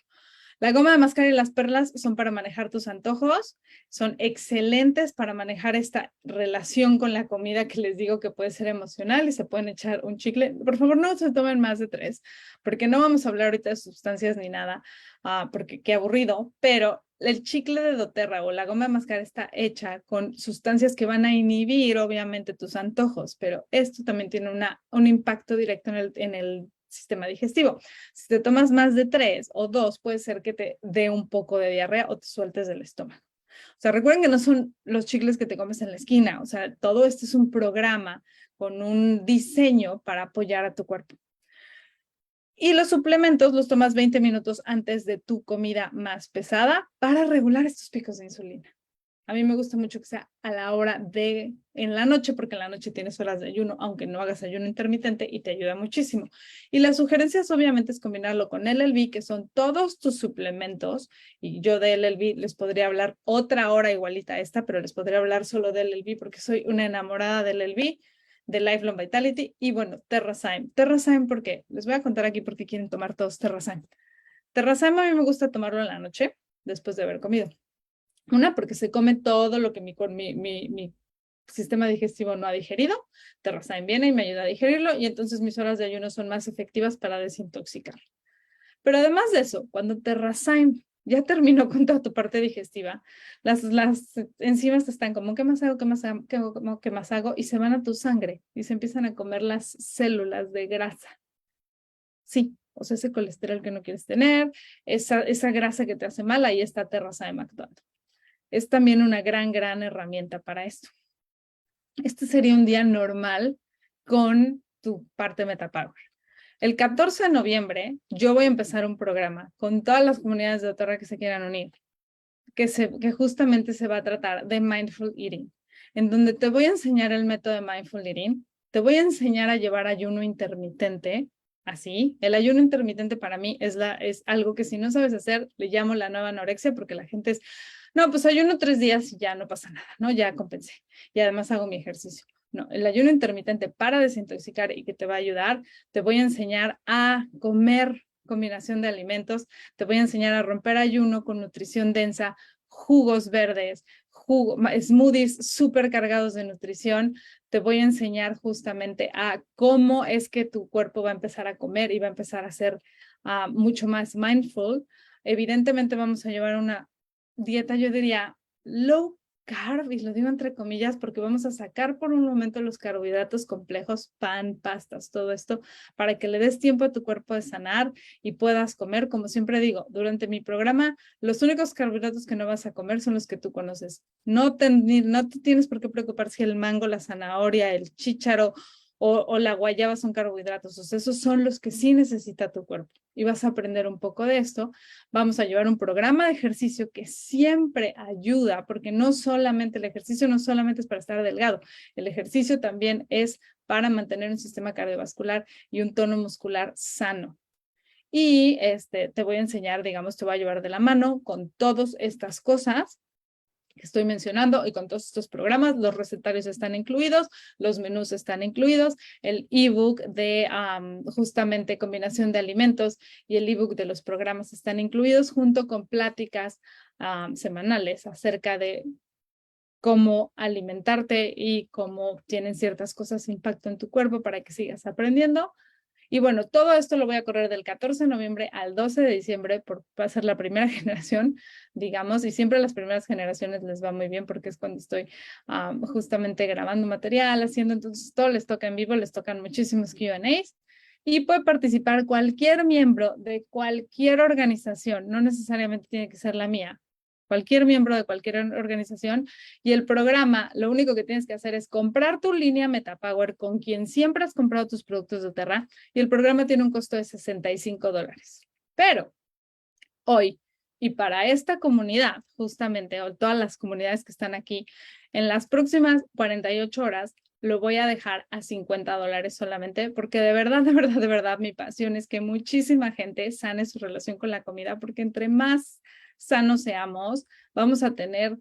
Speaker 4: La goma de mascar y las perlas son para manejar tus antojos, son excelentes para manejar esta relación con la comida que les digo que puede ser emocional y se pueden echar un chicle. Por favor, no se tomen más de 3, porque no vamos a hablar ahorita de sustancias ni nada, porque qué aburrido, pero el chicle de doTERRA o la goma de mascar está hecha con sustancias que van a inhibir obviamente tus antojos, pero esto también tiene un impacto directo en el sistema digestivo. Si te tomas más de 3 o 2, puede ser que te dé un poco de diarrea o te sueltes del estómago. O sea, recuerden que no son los chicles que te comes en la esquina. O sea, todo esto es un programa con un diseño para apoyar a tu cuerpo. Y los suplementos los tomas 20 minutos antes de tu comida más pesada para regular estos picos de insulina. A mí me gusta mucho que sea a la hora en la noche, porque en la noche tienes horas de ayuno, aunque no hagas ayuno intermitente y te ayuda muchísimo. Y las sugerencias obviamente es combinarlo con LLB, que son todos tus suplementos. Y yo de LLB les podría hablar otra hora igualita a esta, pero les podría hablar solo de LLB porque soy una enamorada de LLB, de Lifelong Vitality y bueno, TerraSyme. TerraSyme, ¿por qué? Les voy a contar aquí por qué quieren tomar todos TerraSyme. TerraSyme a mí me gusta tomarlo en la noche, después de haber comido. Una, porque se come todo lo que mi sistema digestivo no ha digerido. TerraSyme viene y me ayuda a digerirlo y entonces mis horas de ayuno son más efectivas para desintoxicar. Pero además de eso, cuando TerraSyme ya terminó con toda tu parte digestiva, las enzimas están como, ¿qué más hago? ¿Qué más hago? ¿Qué más hago? Y se van a tu sangre y se empiezan a comer las células de grasa. Sí, o sea, ese colesterol que no quieres tener, esa grasa que te hace mal, ahí está TerraSyme actuando. Es también una gran herramienta para esto. Este sería un día normal con tu parte MetaPower. El 14 de noviembre yo voy a empezar un programa con todas las comunidades de doTERRA que se quieran unir, que justamente se va a tratar de Mindful Eating, en donde te voy a enseñar el método de Mindful Eating, te voy a enseñar a llevar ayuno intermitente, así. El ayuno intermitente para mí es algo que si no sabes hacer, le llamo la nueva anorexia, porque la gente es, no, pues ayuno 3 días y ya no pasa nada, ¿no? Ya compensé. Y además hago mi ejercicio. No, el ayuno intermitente para desintoxicar y que te va a ayudar, te voy a enseñar a comer combinación de alimentos, te voy a enseñar a romper ayuno con nutrición densa, jugos verdes, smoothies súper cargados de nutrición. Te voy a enseñar justamente a cómo es que tu cuerpo va a empezar a comer y va a empezar a ser mucho más mindful. Evidentemente vamos a llevar una dieta, yo diría, low carb, y lo digo entre comillas porque vamos a sacar por un momento los carbohidratos complejos, pan, pastas, todo esto, para que le des tiempo a tu cuerpo de sanar y puedas comer. Como siempre digo, durante mi programa, los únicos carbohidratos que no vas a comer son los que tú conoces. No te tienes por qué preocupar si el mango, la zanahoria, el chícharo o la guayaba son carbohidratos. O sea, esos son los que sí necesita tu cuerpo. Y vas a aprender un poco de esto. Vamos a llevar un programa de ejercicio que siempre ayuda, porque no solamente el ejercicio no solamente es para estar delgado, el ejercicio también es para mantener un sistema cardiovascular y un tono muscular sano. Y te voy a enseñar, digamos, te voy a llevar de la mano con todas estas cosas que estoy mencionando y con todos estos programas. Los recetarios están incluidos, los menús están incluidos, el ebook de justamente combinación de alimentos y el ebook de los programas están incluidos junto con pláticas semanales acerca de cómo alimentarte y cómo tienen ciertas cosas impacto en tu cuerpo para que sigas aprendiendo. Y bueno, todo esto lo voy a correr del 14 de noviembre al 12 de diciembre, va a ser la primera generación, digamos, y siempre a las primeras generaciones les va muy bien porque es cuando estoy justamente grabando material, entonces todo les toca en vivo, les tocan muchísimos Q&As y puede participar cualquier miembro de cualquier organización, no necesariamente tiene que ser la mía, cualquier miembro de cualquier organización. Y el programa, lo único que tienes que hacer es comprar tu línea MetaPower con quien siempre has comprado tus productos de doTERRA, y el programa tiene un costo de $65. Pero hoy, y para esta comunidad, justamente, o todas las comunidades que están aquí, en las próximas 48 horas, lo voy a dejar a $50 solamente, porque de verdad, de verdad, de verdad, mi pasión es que muchísima gente sane su relación con la comida, porque entre más sanos seamos, vamos a tener,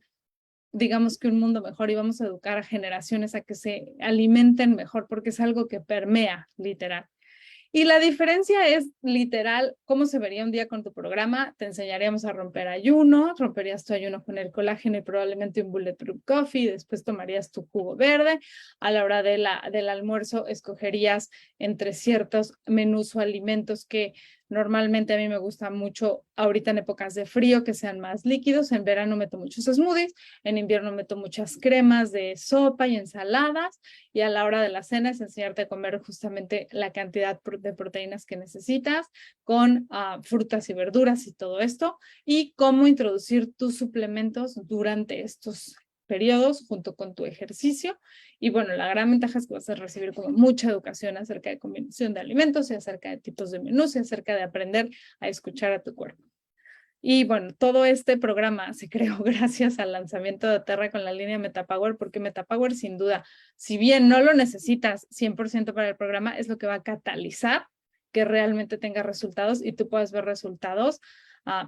Speaker 4: digamos que un mundo mejor, y vamos a educar a generaciones a que se alimenten mejor, porque es algo que permea, literal. Y la diferencia es literal cómo se vería un día con tu programa. Te enseñaríamos a romper ayuno, romperías tu ayuno con el colágeno y probablemente un bulletproof coffee, después tomarías tu jugo verde. A la hora del almuerzo escogerías entre ciertos menús o alimentos que normalmente a mí me gusta mucho ahorita en épocas de frío, que sean más líquidos. En verano meto muchos smoothies, en invierno meto muchas cremas de sopa y ensaladas, y a la hora de la cena es enseñarte a comer justamente la cantidad de proteínas que necesitas con frutas y verduras y todo esto, y cómo introducir tus suplementos durante estos periodos junto con tu ejercicio. Y bueno, la gran ventaja es que vas a recibir como mucha educación acerca de combinación de alimentos y acerca de tipos de menús y acerca de aprender a escuchar a tu cuerpo. Y bueno, todo este programa se creó gracias al lanzamiento de doTERRA con la línea MetaPower, porque MetaPower sin duda, si bien no lo necesitas 100% para el programa, es lo que va a catalizar que realmente tenga resultados y tú puedas ver resultados.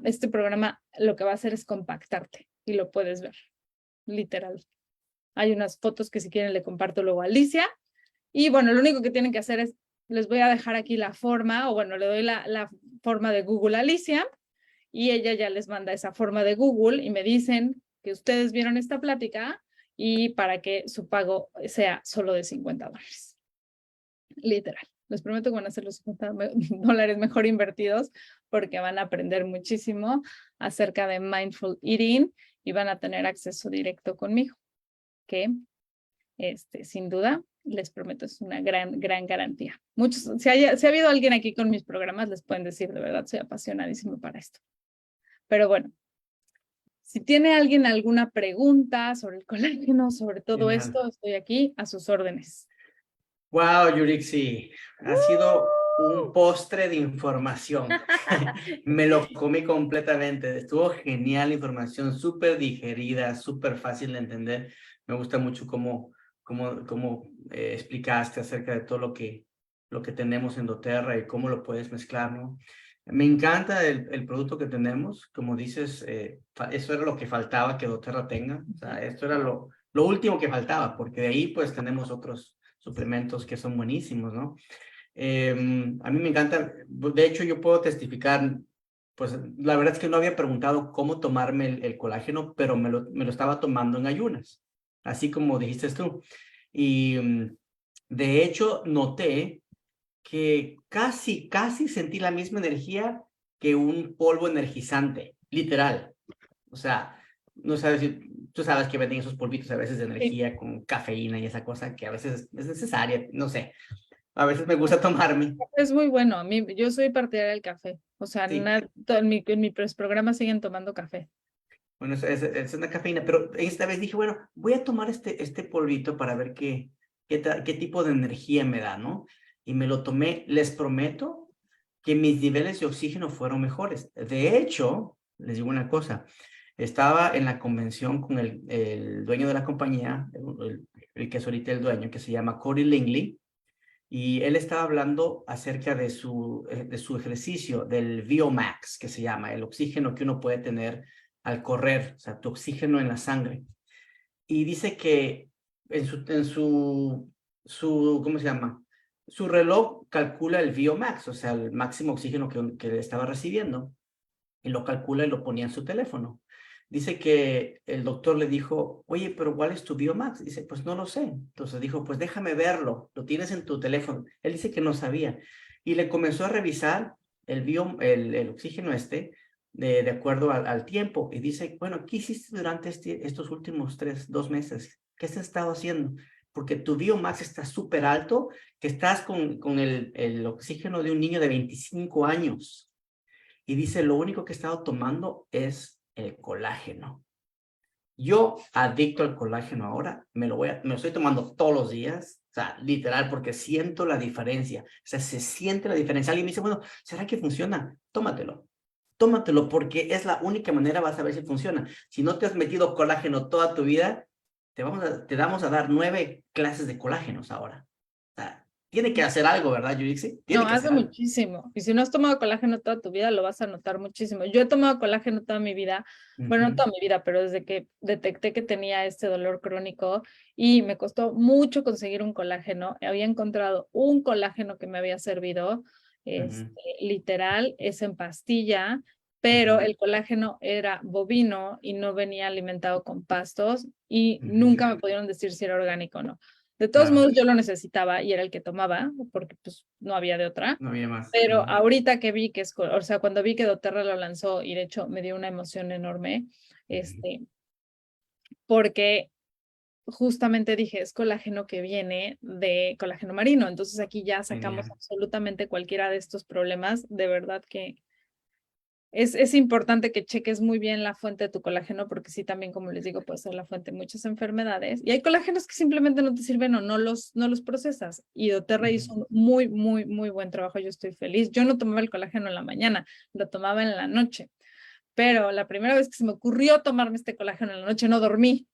Speaker 4: Este programa lo que va a hacer es compactarte y lo puedes ver, literal. Hay unas fotos que si quieren le comparto luego a Alicia. Y bueno, lo único que tienen que hacer es, les voy a dejar aquí la forma, o bueno, le doy la forma de Google a Alicia, y ella ya les manda esa forma de Google y me dicen que ustedes vieron esta plática y para que su pago sea solo de $50. Literal. Les prometo que van a ser los $50 mejor invertidos, porque van a aprender muchísimo acerca de mindful eating y van a tener acceso directo conmigo, que sin duda les prometo es una gran garantía. Muchos, si ha habido alguien aquí con mis programas, les pueden decir, de verdad, soy apasionadísimo para esto. Pero bueno, si tiene alguien alguna pregunta sobre el colágeno, sobre todo esto, estoy aquí a sus órdenes.
Speaker 1: Wow, Yurixi, ha sido un postre de información. Me lo comí completamente. Estuvo genial la información, súper digerida, súper fácil de entender. Me gusta mucho cómo explicaste acerca de todo lo que tenemos en doTERRA y cómo lo puedes mezclar, ¿no? Me encanta el producto que tenemos. Como dices, eso era lo que faltaba que doTERRA tenga. O sea, esto era lo último que faltaba, porque de ahí pues tenemos otros suplementos que son buenísimos, ¿no? A mí me encanta. De hecho, yo puedo testificar, pues la verdad es que no había preguntado cómo tomarme el colágeno, pero me lo estaba tomando en ayunas, así como dijiste tú. Y de hecho, noté que casi sentí la misma energía que un polvo energizante, literal. O sea, no sabes si tú sabes que venden esos polvitos a veces de energía con cafeína y esa cosa que a veces es necesaria, no sé. A veces me gusta tomarme.
Speaker 4: Es muy bueno. Yo soy partidaria del café. O sea,
Speaker 1: Sí.
Speaker 4: en mi programa siguen tomando café.
Speaker 1: Bueno, es una cafeína, pero esta vez dije, bueno, voy a tomar este polvito para ver qué tipo de energía me da, ¿no? Y me lo tomé. Les prometo que mis niveles de oxígeno fueron mejores. De hecho, les digo una cosa, estaba en la convención con el dueño de la compañía, el que es ahorita el dueño, que se llama Corey Lingley, y él estaba hablando acerca de su ejercicio, del VO2max, que se llama, el oxígeno que uno puede tener al correr, o sea, tu oxígeno en la sangre. Y dice que en su ¿cómo se llama? Su reloj calcula el VO2max, o sea, el máximo oxígeno que estaba recibiendo, y lo calcula y lo ponía en su teléfono. Dice que el doctor le dijo, oye, pero ¿cuál es tu VO2max? Dice, pues no lo sé. Entonces dijo, pues déjame verlo, lo tienes en tu teléfono. Él dice que no sabía. Y le comenzó a revisar el oxígeno de acuerdo al tiempo. Y dice, bueno, ¿qué hiciste durante estos últimos 2 meses? ¿Qué has estado haciendo? Porque tu VO2max está súper alto, que estás con el oxígeno de un niño de 25 años. Y dice, lo único que he estado tomando es el colágeno. Yo, adicto al colágeno ahora, me lo estoy tomando todos los días, o sea, literal, porque siento la diferencia. O sea, se siente la diferencia. Alguien me dice, bueno, ¿será que funciona? Tómatelo. Tómatelo, porque es la única manera, vas a ver si funciona. Si no te has metido colágeno toda tu vida, te vamos a dar 9 clases de colágenos ahora. O sea, tiene que hacer algo, ¿verdad, Yurixi? Tiene
Speaker 4: No,
Speaker 1: que
Speaker 4: hace
Speaker 1: hacer algo.
Speaker 4: muchísimo. Y si no has tomado colágeno toda tu vida, lo vas a notar muchísimo. Yo he tomado colágeno toda mi vida, bueno, no toda mi vida, pero desde que detecté que tenía este dolor crónico y me costó mucho conseguir un colágeno. Había encontrado un colágeno que me había servido, literal, es en pastilla, pero el colágeno era bovino y no venía alimentado con pastos y nunca me pudieron decir si era orgánico o no. De todos
Speaker 1: Claro,
Speaker 4: modos, yo lo necesitaba y era el que tomaba, porque pues no había de otra.
Speaker 1: no había más.
Speaker 4: Pero ahorita que vi que es, o sea, cuando vi que doTERRA lo lanzó, y de hecho me dio una emoción enorme, porque justamente dije, es colágeno que viene de colágeno marino. Entonces aquí ya sacamos
Speaker 1: Genial.
Speaker 4: absolutamente cualquiera de estos problemas. De verdad que es importante que cheques muy bien la fuente de tu colágeno, porque sí, también, como les digo, puede ser la fuente de muchas enfermedades. Y hay colágenos que simplemente no te sirven o no los procesas. Y doTERRA hizo un muy, muy, muy buen trabajo. Yo estoy feliz. Yo no tomaba el colágeno en la mañana, lo tomaba en la noche. Pero la primera vez que se me ocurrió tomarme este colágeno en la noche, no dormí.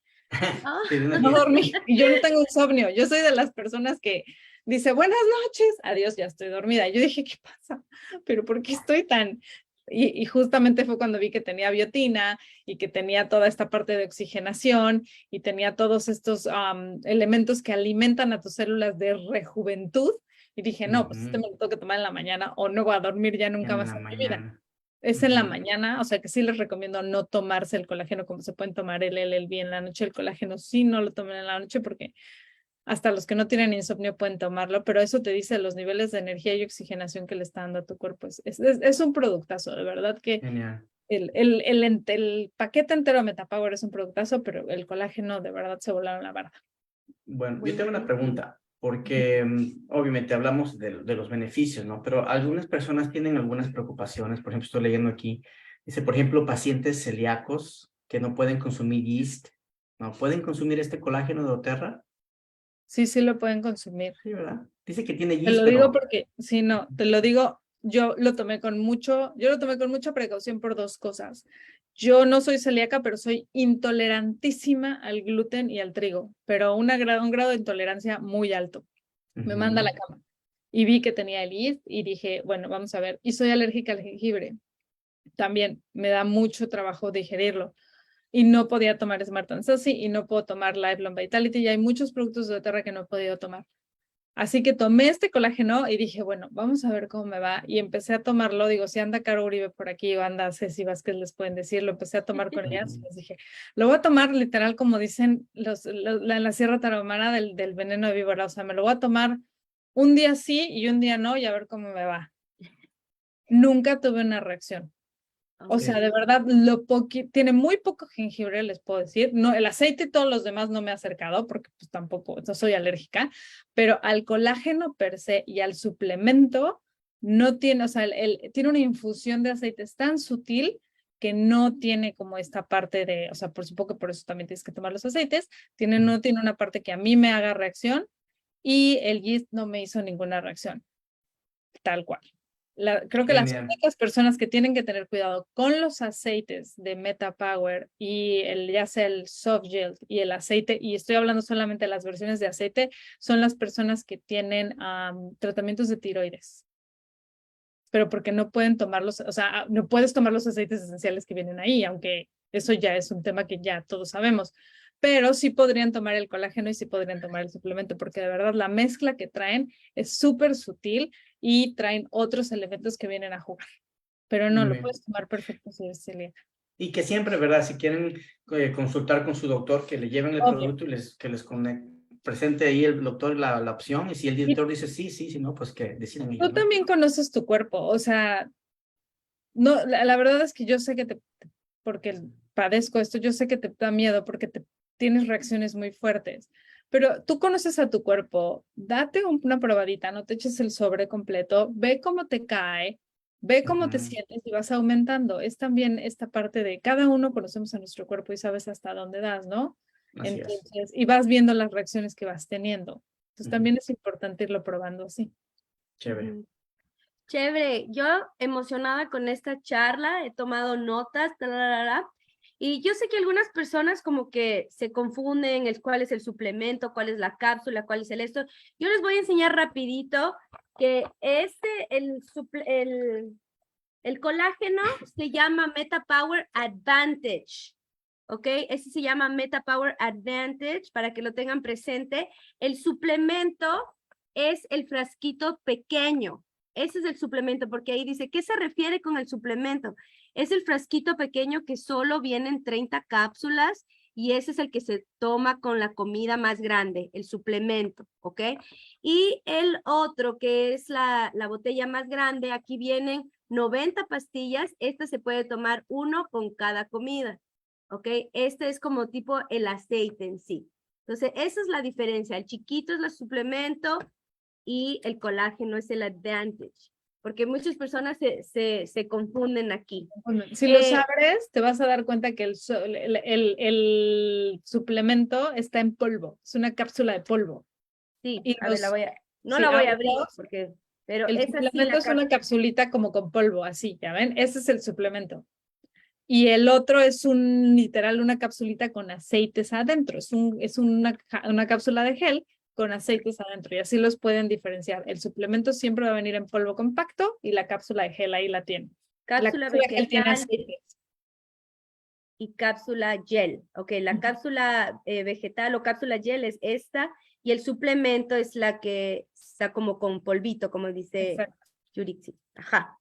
Speaker 4: No dormí. Y yo no tengo insomnio. Yo soy de las personas que dice, buenas noches, adiós, ya estoy dormida. Y yo dije, ¿qué pasa? ¿Pero por qué estoy tan...? Y justamente fue cuando vi que tenía biotina y que tenía toda esta parte de oxigenación y tenía todos estos elementos que alimentan a tus células de rejuventud. Y dije, no, pues este me lo tengo que tomar en la mañana o no voy a dormir ya nunca
Speaker 1: En
Speaker 4: más
Speaker 1: la
Speaker 4: en mi vida.
Speaker 1: mañana.
Speaker 4: Es en la mañana, o sea que sí les recomiendo no tomarse el colágeno como se pueden tomar el LLB en la noche. El colágeno sí no lo tomen en la noche porque hasta los que no tienen insomnio pueden tomarlo, pero eso te dice los niveles de energía y oxigenación que le está dando a tu cuerpo. Es un productazo, de verdad que
Speaker 1: Genial.
Speaker 4: el paquete entero de Metapower es un productazo, pero el colágeno de verdad se volaron la barda.
Speaker 1: Bueno, yo tengo una pregunta, porque obviamente hablamos de los beneficios, ¿no? Pero algunas personas tienen algunas preocupaciones. Por ejemplo, estoy leyendo aquí, dice, por ejemplo, pacientes celíacos que no pueden consumir yeast, ¿no? ¿Pueden consumir este colágeno de doTERRA?
Speaker 4: Sí, sí lo pueden consumir.
Speaker 1: Sí, ¿verdad? Dice que tiene
Speaker 4: Te
Speaker 1: yeast,
Speaker 4: lo digo
Speaker 1: pero...
Speaker 4: porque, si no, te lo digo, yo lo tomé con mucha precaución por dos cosas. Yo no soy celíaca, pero soy intolerantísima al gluten y al trigo, pero un grado de intolerancia muy alto. Me manda a la cama. Y vi que tenía el yeast y dije, bueno, vamos a ver. Y soy alérgica al jengibre. También me da mucho trabajo digerirlo. Y no podía tomar Smart and Sassy y no puedo tomar Lifelong Vitality. Y hay muchos productos de doTERRA que no he podido tomar. Así que tomé este colágeno y dije, bueno, vamos a ver cómo me va. Y empecé a tomarlo. Digo, si anda Caro Uribe por aquí o anda Ceci Vázquez, les pueden decir. Lo empecé a tomar con ellas. Les dije, lo voy a tomar literal como dicen en la Sierra Tarahumara del veneno de víbora. O sea, me lo voy a tomar un día sí y un día no y a ver cómo me va. Nunca tuve una reacción. O sea, de verdad, tiene muy poco jengibre, les puedo decir. No, el aceite y todos los demás no me ha acercado porque pues tampoco, no soy alérgica, pero al colágeno per se y al suplemento no tiene, o sea, tiene una infusión de aceites tan sutil que no tiene como esta parte de, o sea, por supuesto que por eso también tienes que tomar los aceites, no tiene una parte que a mí me haga reacción y el yeast no me hizo ninguna reacción, tal cual. Creo que las
Speaker 1: Genial.
Speaker 4: únicas personas que tienen que tener cuidado con los aceites de Metapower y ya sea el soft gel y el aceite, y estoy hablando solamente de las versiones de aceite, son las personas que tienen tratamientos de tiroides. Pero porque no pueden tomarlos, o sea, no puedes tomar los aceites esenciales que vienen ahí, aunque eso ya es un tema que ya todos sabemos. Pero sí podrían tomar el colágeno y sí podrían tomar el suplemento, porque de verdad la mezcla que traen es súper sutil y traen otros elementos que vienen a jugar. Pero no, lo puedes tomar perfecto si eres celíaca.
Speaker 1: Y que siempre, ¿verdad? Si quieren consultar con su doctor, que le lleven el
Speaker 4: Obvio.
Speaker 1: producto y que les presente ahí el doctor la opción. Y si el director dice sí, sí, si no, pues que decidan ellos,
Speaker 4: Tú
Speaker 1: ¿no?
Speaker 4: también conoces tu cuerpo, o sea, no, la verdad es que yo sé que porque padezco esto, yo sé que te da miedo porque tienes reacciones muy fuertes, pero tú conoces a tu cuerpo, date una probadita, no te eches el sobre completo, ve cómo te cae, Ve cómo te sientes y vas aumentando. Es también esta parte de cada uno conocemos a nuestro cuerpo y sabes hasta dónde das, ¿no?
Speaker 1: Así es.
Speaker 4: Entonces, y vas viendo las reacciones que vas teniendo. Entonces, también es importante irlo probando así.
Speaker 1: Chévere.
Speaker 2: Chévere. Yo emocionada con esta charla, he tomado notas, y yo sé que algunas personas como que se confunden cuál es el suplemento, cuál es la cápsula, cuál es el esto. Yo les voy a enseñar rapidito que el colágeno se llama MetaPower Advantage. ¿Ok? Ese se llama MetaPower Advantage para que lo tengan presente. El suplemento es el frasquito pequeño. Ese es el suplemento, porque ahí dice, ¿qué se refiere con el suplemento? Es el frasquito pequeño que solo vienen 30 cápsulas y ese es el que se toma con la comida más grande, el suplemento, ¿ok? Y el otro, que es la botella más grande, aquí vienen 90 pastillas, esta se puede tomar uno con cada comida, ¿ok? Este es como tipo el aceite en sí. Entonces, esa es la diferencia. El chiquito es el suplemento y el colágeno es el advantage, porque muchas personas se confunden aquí.
Speaker 4: Si lo sabes, te vas a dar cuenta que el suplemento está en polvo, es una cápsula de polvo.
Speaker 2: Sí,
Speaker 4: y
Speaker 2: a ver, la voy a abrir, porque, pero
Speaker 4: el suplemento es una capsulita como con polvo, así, ¿ya ven? Ese es el suplemento. Y el otro es literal una capsulita con aceites adentro, es una cápsula de gel con aceites adentro y así los pueden diferenciar. El suplemento siempre va a venir en polvo compacto y la cápsula de gel ahí la tiene.
Speaker 2: Cápsula
Speaker 4: vegetal
Speaker 2: tiene aceites. Y cápsula gel. Ok, la cápsula vegetal o cápsula gel es esta y el suplemento es la que está como con polvito, como dice Yurixi. Ajá.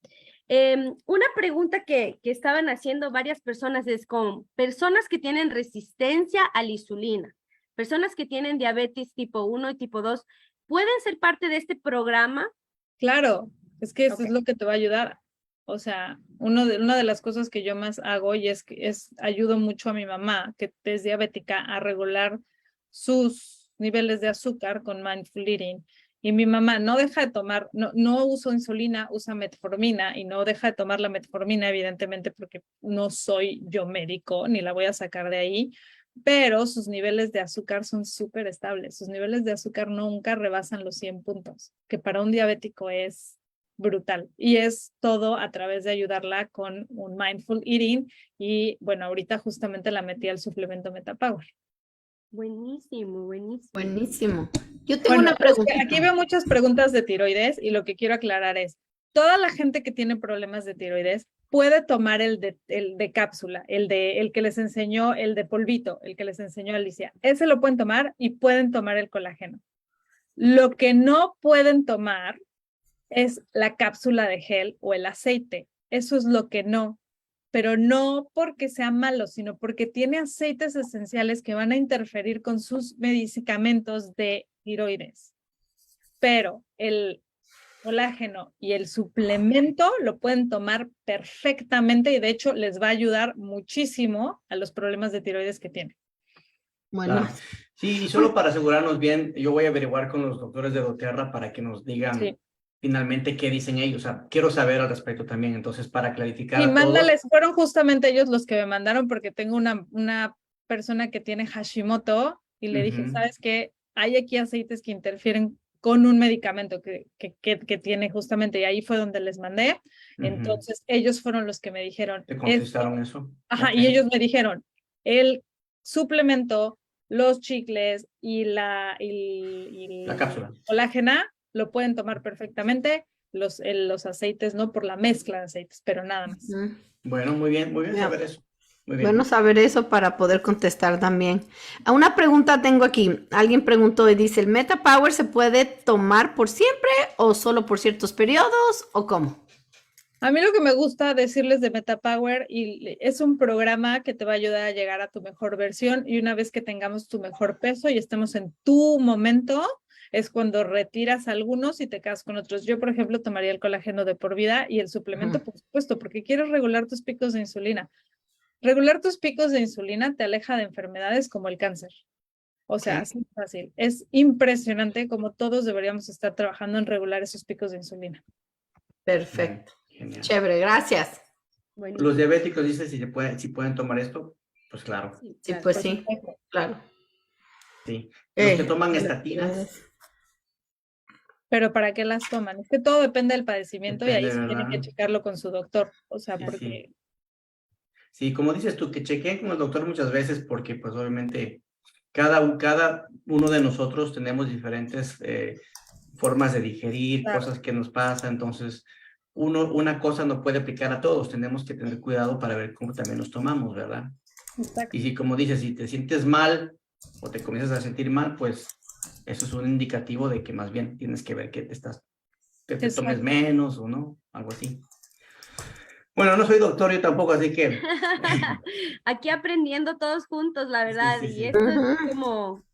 Speaker 2: Una pregunta que estaban haciendo varias personas es con personas que tienen resistencia a la insulina. Personas que tienen diabetes tipo 1 y tipo 2, ¿pueden ser parte de este programa?
Speaker 4: Claro, es que eso es lo que te va a ayudar. O sea, una de las cosas que yo más hago y ayudo mucho a mi mamá, que es diabética, a regular sus niveles de azúcar con mindful eating. Y mi mamá no deja de tomar, no usa insulina, usa metformina y no deja de tomar la metformina, evidentemente, porque no soy yo médico, ni la voy a sacar de ahí, pero sus niveles de azúcar son súper estables. Sus niveles de azúcar nunca rebasan los 100 puntos, que para un diabético es brutal. Y es todo a través de ayudarla con un mindful eating. Y bueno, ahorita justamente la metí al suplemento MetaPower.
Speaker 2: Buenísimo, buenísimo.
Speaker 3: Buenísimo. Yo tengo una pregunta.
Speaker 4: Aquí veo muchas preguntas de tiroides y lo que quiero aclarar es, toda la gente que tiene problemas de tiroides puede tomar el de cápsula, el que les enseñó, el de polvito, el que les enseñó Alicia. Ese lo pueden tomar y pueden tomar el colágeno. Lo que no pueden tomar es la cápsula de gel o el aceite. Eso es lo que no. Pero no porque sea malo, sino porque tiene aceites esenciales que van a interferir con sus medicamentos de tiroides. Pero el colágeno y el suplemento lo pueden tomar perfectamente y de hecho les va a ayudar muchísimo a los problemas de tiroides que tienen.
Speaker 3: Bueno.
Speaker 1: Sí, y solo para asegurarnos bien, yo voy a averiguar con los doctores de doTERRA para que nos digan finalmente qué dicen ellos. O sea, quiero saber al respecto también, entonces para clarificar a
Speaker 4: mándales, fueron justamente ellos los que me mandaron porque tengo una persona que tiene Hashimoto y le dije, ¿sabes qué? Hay aquí aceites que interfieren con un medicamento que tiene justamente, y ahí fue donde les mandé. Entonces, ellos fueron los que me dijeron.
Speaker 1: ¿Te contestaron eso?
Speaker 4: Ajá, y ellos me dijeron, el suplemento, los chicles y la
Speaker 1: cápsula
Speaker 3: colágena
Speaker 4: lo pueden tomar perfectamente, los aceites no, por la mezcla de aceites, pero nada más.
Speaker 1: Bueno, muy bien saber eso. Muy bien.
Speaker 3: Bueno saber eso para poder contestar también. A una pregunta tengo aquí. Alguien preguntó y dice, ¿el MetaPower se puede tomar por siempre o solo por ciertos periodos o cómo?
Speaker 4: A mí lo que me gusta decirles de MetaPower es un programa que te va a ayudar a llegar a tu mejor versión y una vez que tengamos tu mejor peso y estemos en tu momento, es cuando retiras algunos y te quedas con otros. Yo, por ejemplo, tomaría el colágeno de por vida y el suplemento, por supuesto, porque quieres regular tus picos de insulina. Regular tus picos de insulina te aleja de enfermedades como el cáncer. O sea, así fácil. Es impresionante como todos deberíamos estar trabajando en regular esos picos de insulina.
Speaker 3: Perfecto.
Speaker 1: Genial.
Speaker 3: Chévere, gracias.
Speaker 1: Los diabéticos dicen si pueden tomar esto, pues claro.
Speaker 3: Sí,
Speaker 2: claro.
Speaker 3: pues sí, claro.
Speaker 1: Sí. Los que toman estatinas.
Speaker 4: Pero ¿para qué las toman? Es que todo depende del padecimiento y ahí
Speaker 1: Depende,
Speaker 4: sí tienen que
Speaker 1: ¿verdad?
Speaker 4: checarlo con su doctor. O sea,
Speaker 1: Sí,
Speaker 4: porque
Speaker 1: Sí, como dices tú, que chequen con el doctor muchas veces porque pues obviamente cada uno de nosotros tenemos diferentes formas de digerir,
Speaker 4: Claro.
Speaker 1: cosas que nos pasan, entonces una cosa no puede aplicar a todos, tenemos que tener cuidado para ver cómo también nos tomamos, ¿verdad?
Speaker 4: exacto.
Speaker 1: Y si como dices, si te sientes mal o te comienzas a sentir mal, pues eso es un indicativo de que más bien tienes que ver que te tomes menos o no, algo así. Bueno, no soy doctor yo tampoco, así que...
Speaker 2: Aquí aprendiendo todos juntos, la
Speaker 1: Sí,
Speaker 2: verdad,
Speaker 1: sí,
Speaker 2: y
Speaker 1: sí.
Speaker 2: esto es como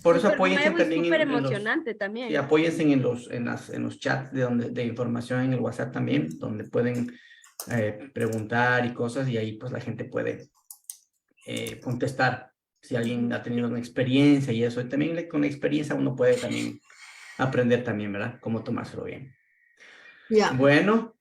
Speaker 1: Por eso
Speaker 2: súper
Speaker 1: apóyense
Speaker 2: nuevo y
Speaker 1: también
Speaker 2: súper
Speaker 1: en los...
Speaker 2: emocionante
Speaker 1: Sí,
Speaker 2: también.
Speaker 1: apóyense en los chats de información en el WhatsApp también, donde pueden preguntar y cosas, y ahí pues la gente puede contestar si alguien ha tenido una experiencia y eso. Y también con la experiencia uno puede también aprender también, ¿verdad? Cómo tomárselo bien.
Speaker 3: Ya.
Speaker 1: Bueno,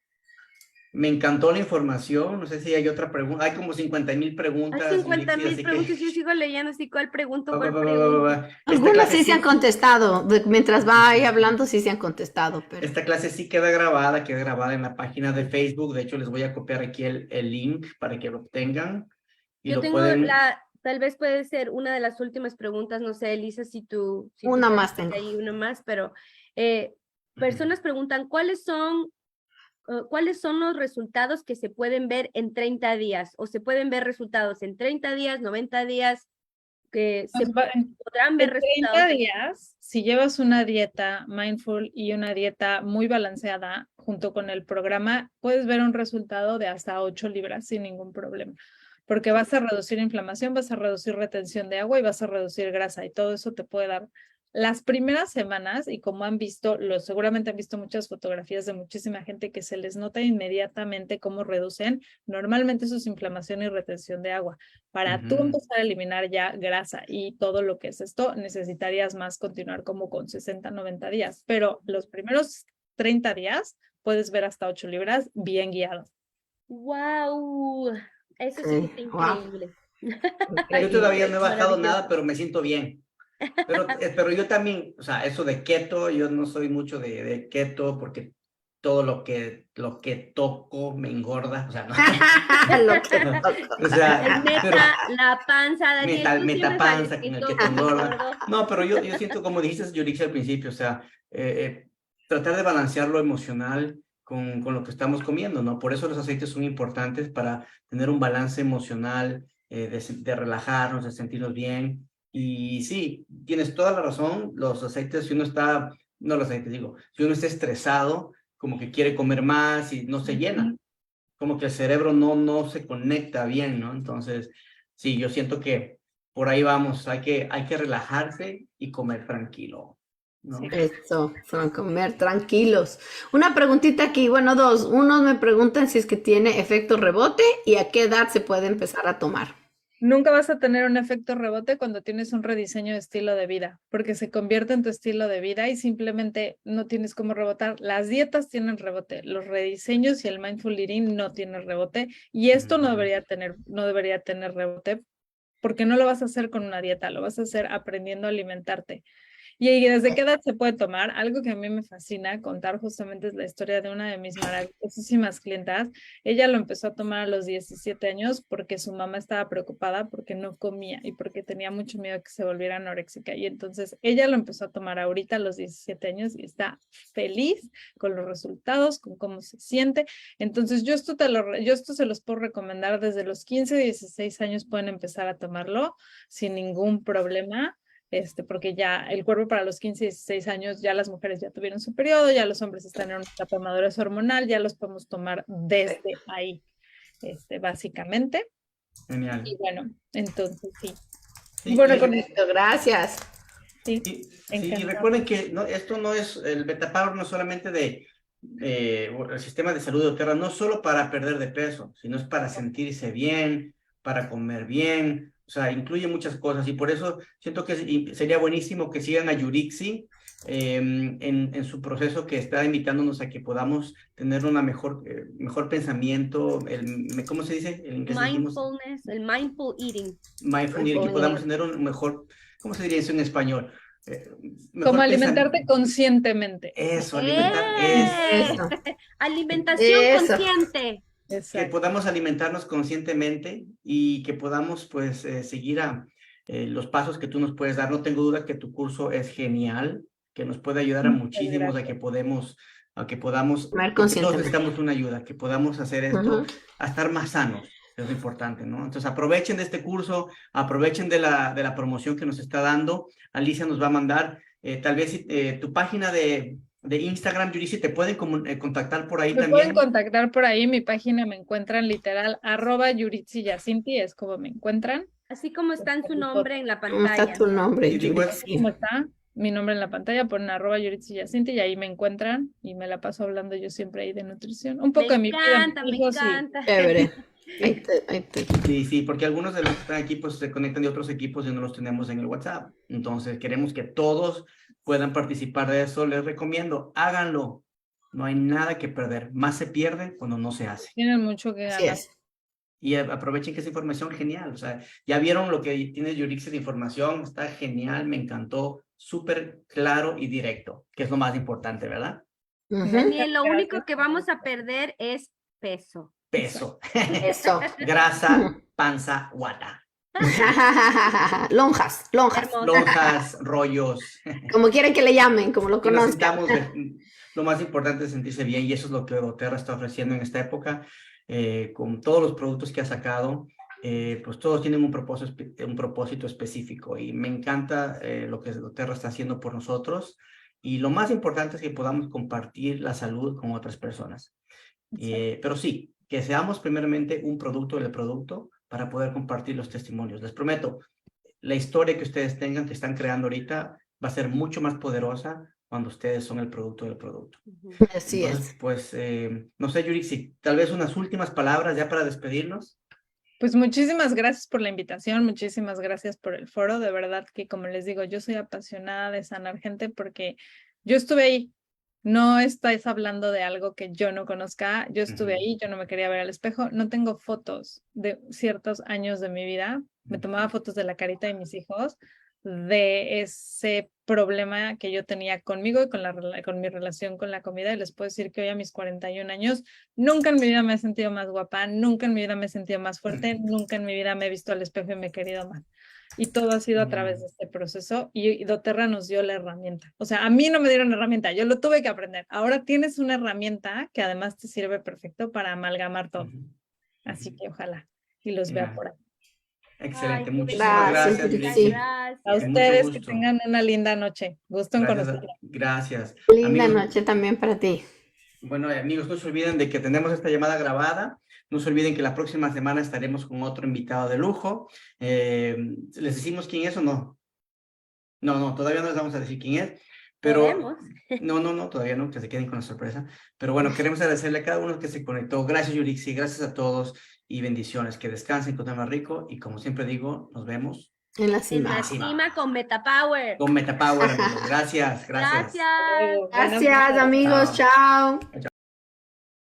Speaker 1: me encantó la información. No sé si hay otra pregunta. Hay como 50,000
Speaker 2: Hay
Speaker 1: preguntas,
Speaker 2: 50,000
Speaker 1: Yulixi, así que...
Speaker 2: preguntas, yo sigo leyendo, así cuál pregunto,
Speaker 1: Va, va,
Speaker 2: cuál
Speaker 1: va, va, va,
Speaker 2: pregunto.
Speaker 1: va. Esta
Speaker 3: Algunas
Speaker 1: clase
Speaker 3: sí se han contestado, mientras va ahí hablando sí se han contestado, pero
Speaker 1: Esta clase sí queda grabada en la página de Facebook. De hecho, les voy a copiar aquí el link para que lo obtengan y
Speaker 2: Yo
Speaker 1: lo
Speaker 2: tengo
Speaker 1: pueden...
Speaker 2: tal vez puede ser una de las últimas preguntas, no sé, Elisa, si tú
Speaker 3: una
Speaker 2: sabes
Speaker 3: más
Speaker 2: que
Speaker 3: tengo.
Speaker 2: hay una más, pero personas preguntan, ¿cuáles son los resultados que se pueden ver en 30 días? ¿O se pueden ver resultados en 30 días, 90 días? Que se podrán ver
Speaker 4: En 30
Speaker 2: resultados.
Speaker 4: días, si llevas una dieta mindful y una dieta muy balanceada junto con el programa, puedes ver un resultado de hasta 8 libras sin ningún problema, porque vas a reducir inflamación, vas a reducir retención de agua y vas a reducir grasa y todo eso te puede dar las primeras semanas. Y como han visto, seguramente han visto muchas fotografías de muchísima gente que se les nota inmediatamente cómo reducen normalmente sus inflamación y retención de agua. Para tú empezar a eliminar ya grasa y todo lo que es esto, necesitarías más continuar como con 60, 90 días, pero los primeros 30 días puedes ver hasta 8 libras bien guiado.
Speaker 2: ¡Wow! Eso sí
Speaker 3: Sí,
Speaker 2: está
Speaker 3: wow.
Speaker 2: increíble.
Speaker 1: Yo todavía no he bajado
Speaker 2: Maravilloso.
Speaker 1: nada, pero me siento bien. Pero yo también, o sea, eso de keto, yo no soy mucho de keto porque todo lo que toco me engorda, o sea, no.
Speaker 3: Lo que toco.
Speaker 1: O sea,
Speaker 2: El
Speaker 1: pero
Speaker 2: la panza, Daniel, tú siempre sales
Speaker 1: metapanza con el
Speaker 2: keto,
Speaker 1: keto engorda.
Speaker 2: gordo.
Speaker 1: No, pero yo siento, como dijiste, Yurix, al principio, o sea, tratar de balancear lo emocional con lo que estamos comiendo, ¿no? Por eso los aceites son importantes para tener un balance emocional, de relajarnos, de sentirnos bien. Y sí, tienes toda la razón, los aceites, si uno está, no los aceites, digo, si uno está estresado, como que quiere comer más y no se llena, como que el cerebro no se conecta bien, ¿no? Entonces, sí, yo siento que por ahí vamos, hay que relajarse y comer tranquilo, ¿no?
Speaker 4: Sí.
Speaker 3: Eso, se van a comer tranquilos. Una preguntita aquí, bueno, dos. Unos me preguntan si es que tiene efecto rebote y a qué edad se puede empezar a tomar.
Speaker 4: Nunca vas a tener un efecto rebote cuando tienes un rediseño de estilo de vida, porque se convierte en tu estilo de vida y simplemente no tienes cómo rebotar. Las dietas tienen rebote, los rediseños y el mindful eating no tienen rebote, y esto no debería tener rebote, porque no lo vas a hacer con una dieta, lo vas a hacer aprendiendo a alimentarte. Y desde qué edad se puede tomar. Algo que a mí me fascina contar justamente es la historia de una de mis maravillosísimas clientas. Ella lo empezó a tomar a los 17 años porque su mamá estaba preocupada porque no comía y porque tenía mucho miedo que se volviera anoréxica. Y entonces ella lo empezó a tomar ahorita a los 17 años y está feliz con los resultados, con cómo se siente. Entonces yo esto se los puedo recomendar desde los 15, 16 años pueden empezar a tomarlo sin ningún problema. Porque ya el cuerpo para los 15, 16 años, ya las mujeres ya tuvieron su periodo, ya los hombres están en una etapa de madurez hormonal, ya los podemos tomar desde ahí, básicamente.
Speaker 1: Genial.
Speaker 4: Y bueno, entonces sí.
Speaker 1: Sí,
Speaker 4: Bueno,
Speaker 3: Gracias.
Speaker 4: Sí,
Speaker 1: y recuerden que esto no es, el Beta Power no es solamente el sistema de salud de Oterra, no solo para perder de peso, sino es para sentirse bien, para comer bien, o sea, incluye muchas cosas y por eso siento que sería buenísimo que sigan a Yurixi en su proceso, que está invitándonos a que podamos tener una mejor pensamiento, ¿cómo se dice? En inglés dijimos,
Speaker 2: Mindfulness, el mindful eating.
Speaker 1: mindful eating, que podamos tener un mejor, ¿cómo se diría eso en español?
Speaker 4: Como alimentarte conscientemente.
Speaker 1: Eso, alimentar.
Speaker 3: Eso.
Speaker 2: Alimentación
Speaker 3: Eso.
Speaker 2: consciente.
Speaker 1: Que
Speaker 4: Exacto.
Speaker 1: podamos alimentarnos conscientemente y que podamos pues seguir los pasos que tú nos puedes dar. No tengo duda que tu curso es genial, que nos puede ayudar a
Speaker 4: Muchas
Speaker 1: muchísimos
Speaker 4: gracias.
Speaker 1: a que podamos,
Speaker 3: Comer
Speaker 1: porque todos
Speaker 3: conscientemente.
Speaker 1: necesitamos una ayuda, que podamos hacer esto,
Speaker 3: Ujú.
Speaker 1: a estar más sanos. Es lo importante, ¿no? Entonces aprovechen de este curso, aprovechen de la promoción que nos está dando. Alicia nos va a mandar, tal vez tu página de Instagram, Yurici, te pueden contactar por ahí
Speaker 4: Me
Speaker 1: también.
Speaker 4: pueden contactar por ahí, mi página me encuentran literal, @Yuritsi Yacinti, es como me encuentran.
Speaker 2: Así como está en su nombre en la
Speaker 3: ¿Cómo está
Speaker 2: pantalla.
Speaker 3: tu nombre,
Speaker 1: Y digo,
Speaker 3: Yurici?
Speaker 4: ¿Cómo está? Mi nombre en la pantalla, ponen @Yuritsi Yacinti y ahí me encuentran y me la paso hablando yo siempre ahí de nutrición. Un poco de mi vida,
Speaker 2: Me
Speaker 4: mis hijos y
Speaker 2: encanta.
Speaker 3: Chévere. Ahí te.
Speaker 1: Sí, porque algunos de los que están aquí pues se conectan de otros equipos y no los tenemos en el WhatsApp. Entonces queremos que todos puedan participar de eso. Les recomiendo, háganlo. No hay nada que perder. Más se pierde cuando no se hace.
Speaker 4: tienen mucho que
Speaker 3: Así
Speaker 4: ganar.
Speaker 3: es.
Speaker 1: Y aprovechen que esa información genial. O sea, ya vieron lo que tiene Yurixi de información. Está genial, me encantó. Súper claro y directo, que es lo más importante, ¿verdad?
Speaker 3: Ujú.
Speaker 2: Daniel, lo único que vamos a perder es peso.
Speaker 1: Peso.
Speaker 3: Eso.
Speaker 1: Grasa, panza, guata.
Speaker 3: Lonjas.
Speaker 2: Hermoso.
Speaker 1: Lonjas, rollos.
Speaker 3: Como quieren que le llamen, como lo
Speaker 1: Que nos
Speaker 3: conozcan.
Speaker 1: sintamos lo más importante es sentirse bien y eso es lo que doTERRA está ofreciendo en esta época, con todos los productos que ha sacado, pues todos tienen un propósito específico y me encanta lo que doTERRA está haciendo por nosotros y lo más importante es que podamos compartir la salud con otras personas. Pero sí, que seamos primeramente un producto del producto para poder compartir los testimonios. Les prometo, la historia que ustedes tengan, que están creando ahorita, va a ser mucho más poderosa cuando ustedes son el producto del producto.
Speaker 3: Así
Speaker 1: Entonces,
Speaker 3: es.
Speaker 1: pues, no sé, Yurixi, tal vez unas últimas palabras ya para despedirnos.
Speaker 4: Pues muchísimas gracias por la invitación, muchísimas gracias por el foro. De verdad que, como les digo, yo soy apasionada de sanar gente porque yo estuve ahí. No estáis hablando de algo que yo no conozca. Yo estuve ahí, yo no me quería ver al espejo. No tengo fotos de ciertos años de mi vida. Me tomaba fotos de la carita de mis hijos, de ese problema que yo tenía conmigo y con mi relación con la comida. Y les puedo decir que hoy a mis 41 años, nunca en mi vida me he sentido más guapa, nunca en mi vida me he sentido más fuerte, nunca en mi vida me he visto al espejo y me he querido más. Y todo ha sido a través de este proceso y doTERRA nos dio la herramienta. O sea, a mí no me dieron la herramienta, yo lo tuve que aprender. Ahora tienes una herramienta que además te sirve perfecto para amalgamar todo. Así que ojalá y los vea por ahí.
Speaker 1: Excelente,
Speaker 2: Ay,
Speaker 1: muchísimas
Speaker 3: gracias,
Speaker 1: gracias,
Speaker 3: Yurixi.
Speaker 1: Yurixi.
Speaker 2: Gracias.
Speaker 4: A
Speaker 1: Mucho
Speaker 4: ustedes que
Speaker 1: gusto.
Speaker 4: tengan una linda noche. Gusto en conocerlos.
Speaker 1: Gracias.
Speaker 3: Linda
Speaker 1: Amigos,
Speaker 3: noche también para ti.
Speaker 1: bueno, amigos, no se olviden de que tenemos esta llamada grabada. No se olviden que la próxima semana estaremos con otro invitado de lujo. ¿Les decimos quién es o no? No, todavía no les vamos a decir quién es. Pero
Speaker 2: Podemos.
Speaker 1: no, todavía no, que se queden con la sorpresa. Pero bueno, queremos agradecerle a cada uno que se conectó. Gracias, Yurixi, gracias a todos y bendiciones. Que descansen, con más rico y como siempre digo, nos vemos
Speaker 3: En la
Speaker 2: En
Speaker 3: cima.
Speaker 2: la cima con MetaPower.
Speaker 1: con MetaPower, amigos. Gracias.
Speaker 2: Gracias.
Speaker 4: Buenas
Speaker 3: Gracias,
Speaker 4: noches.
Speaker 3: amigos. Chao.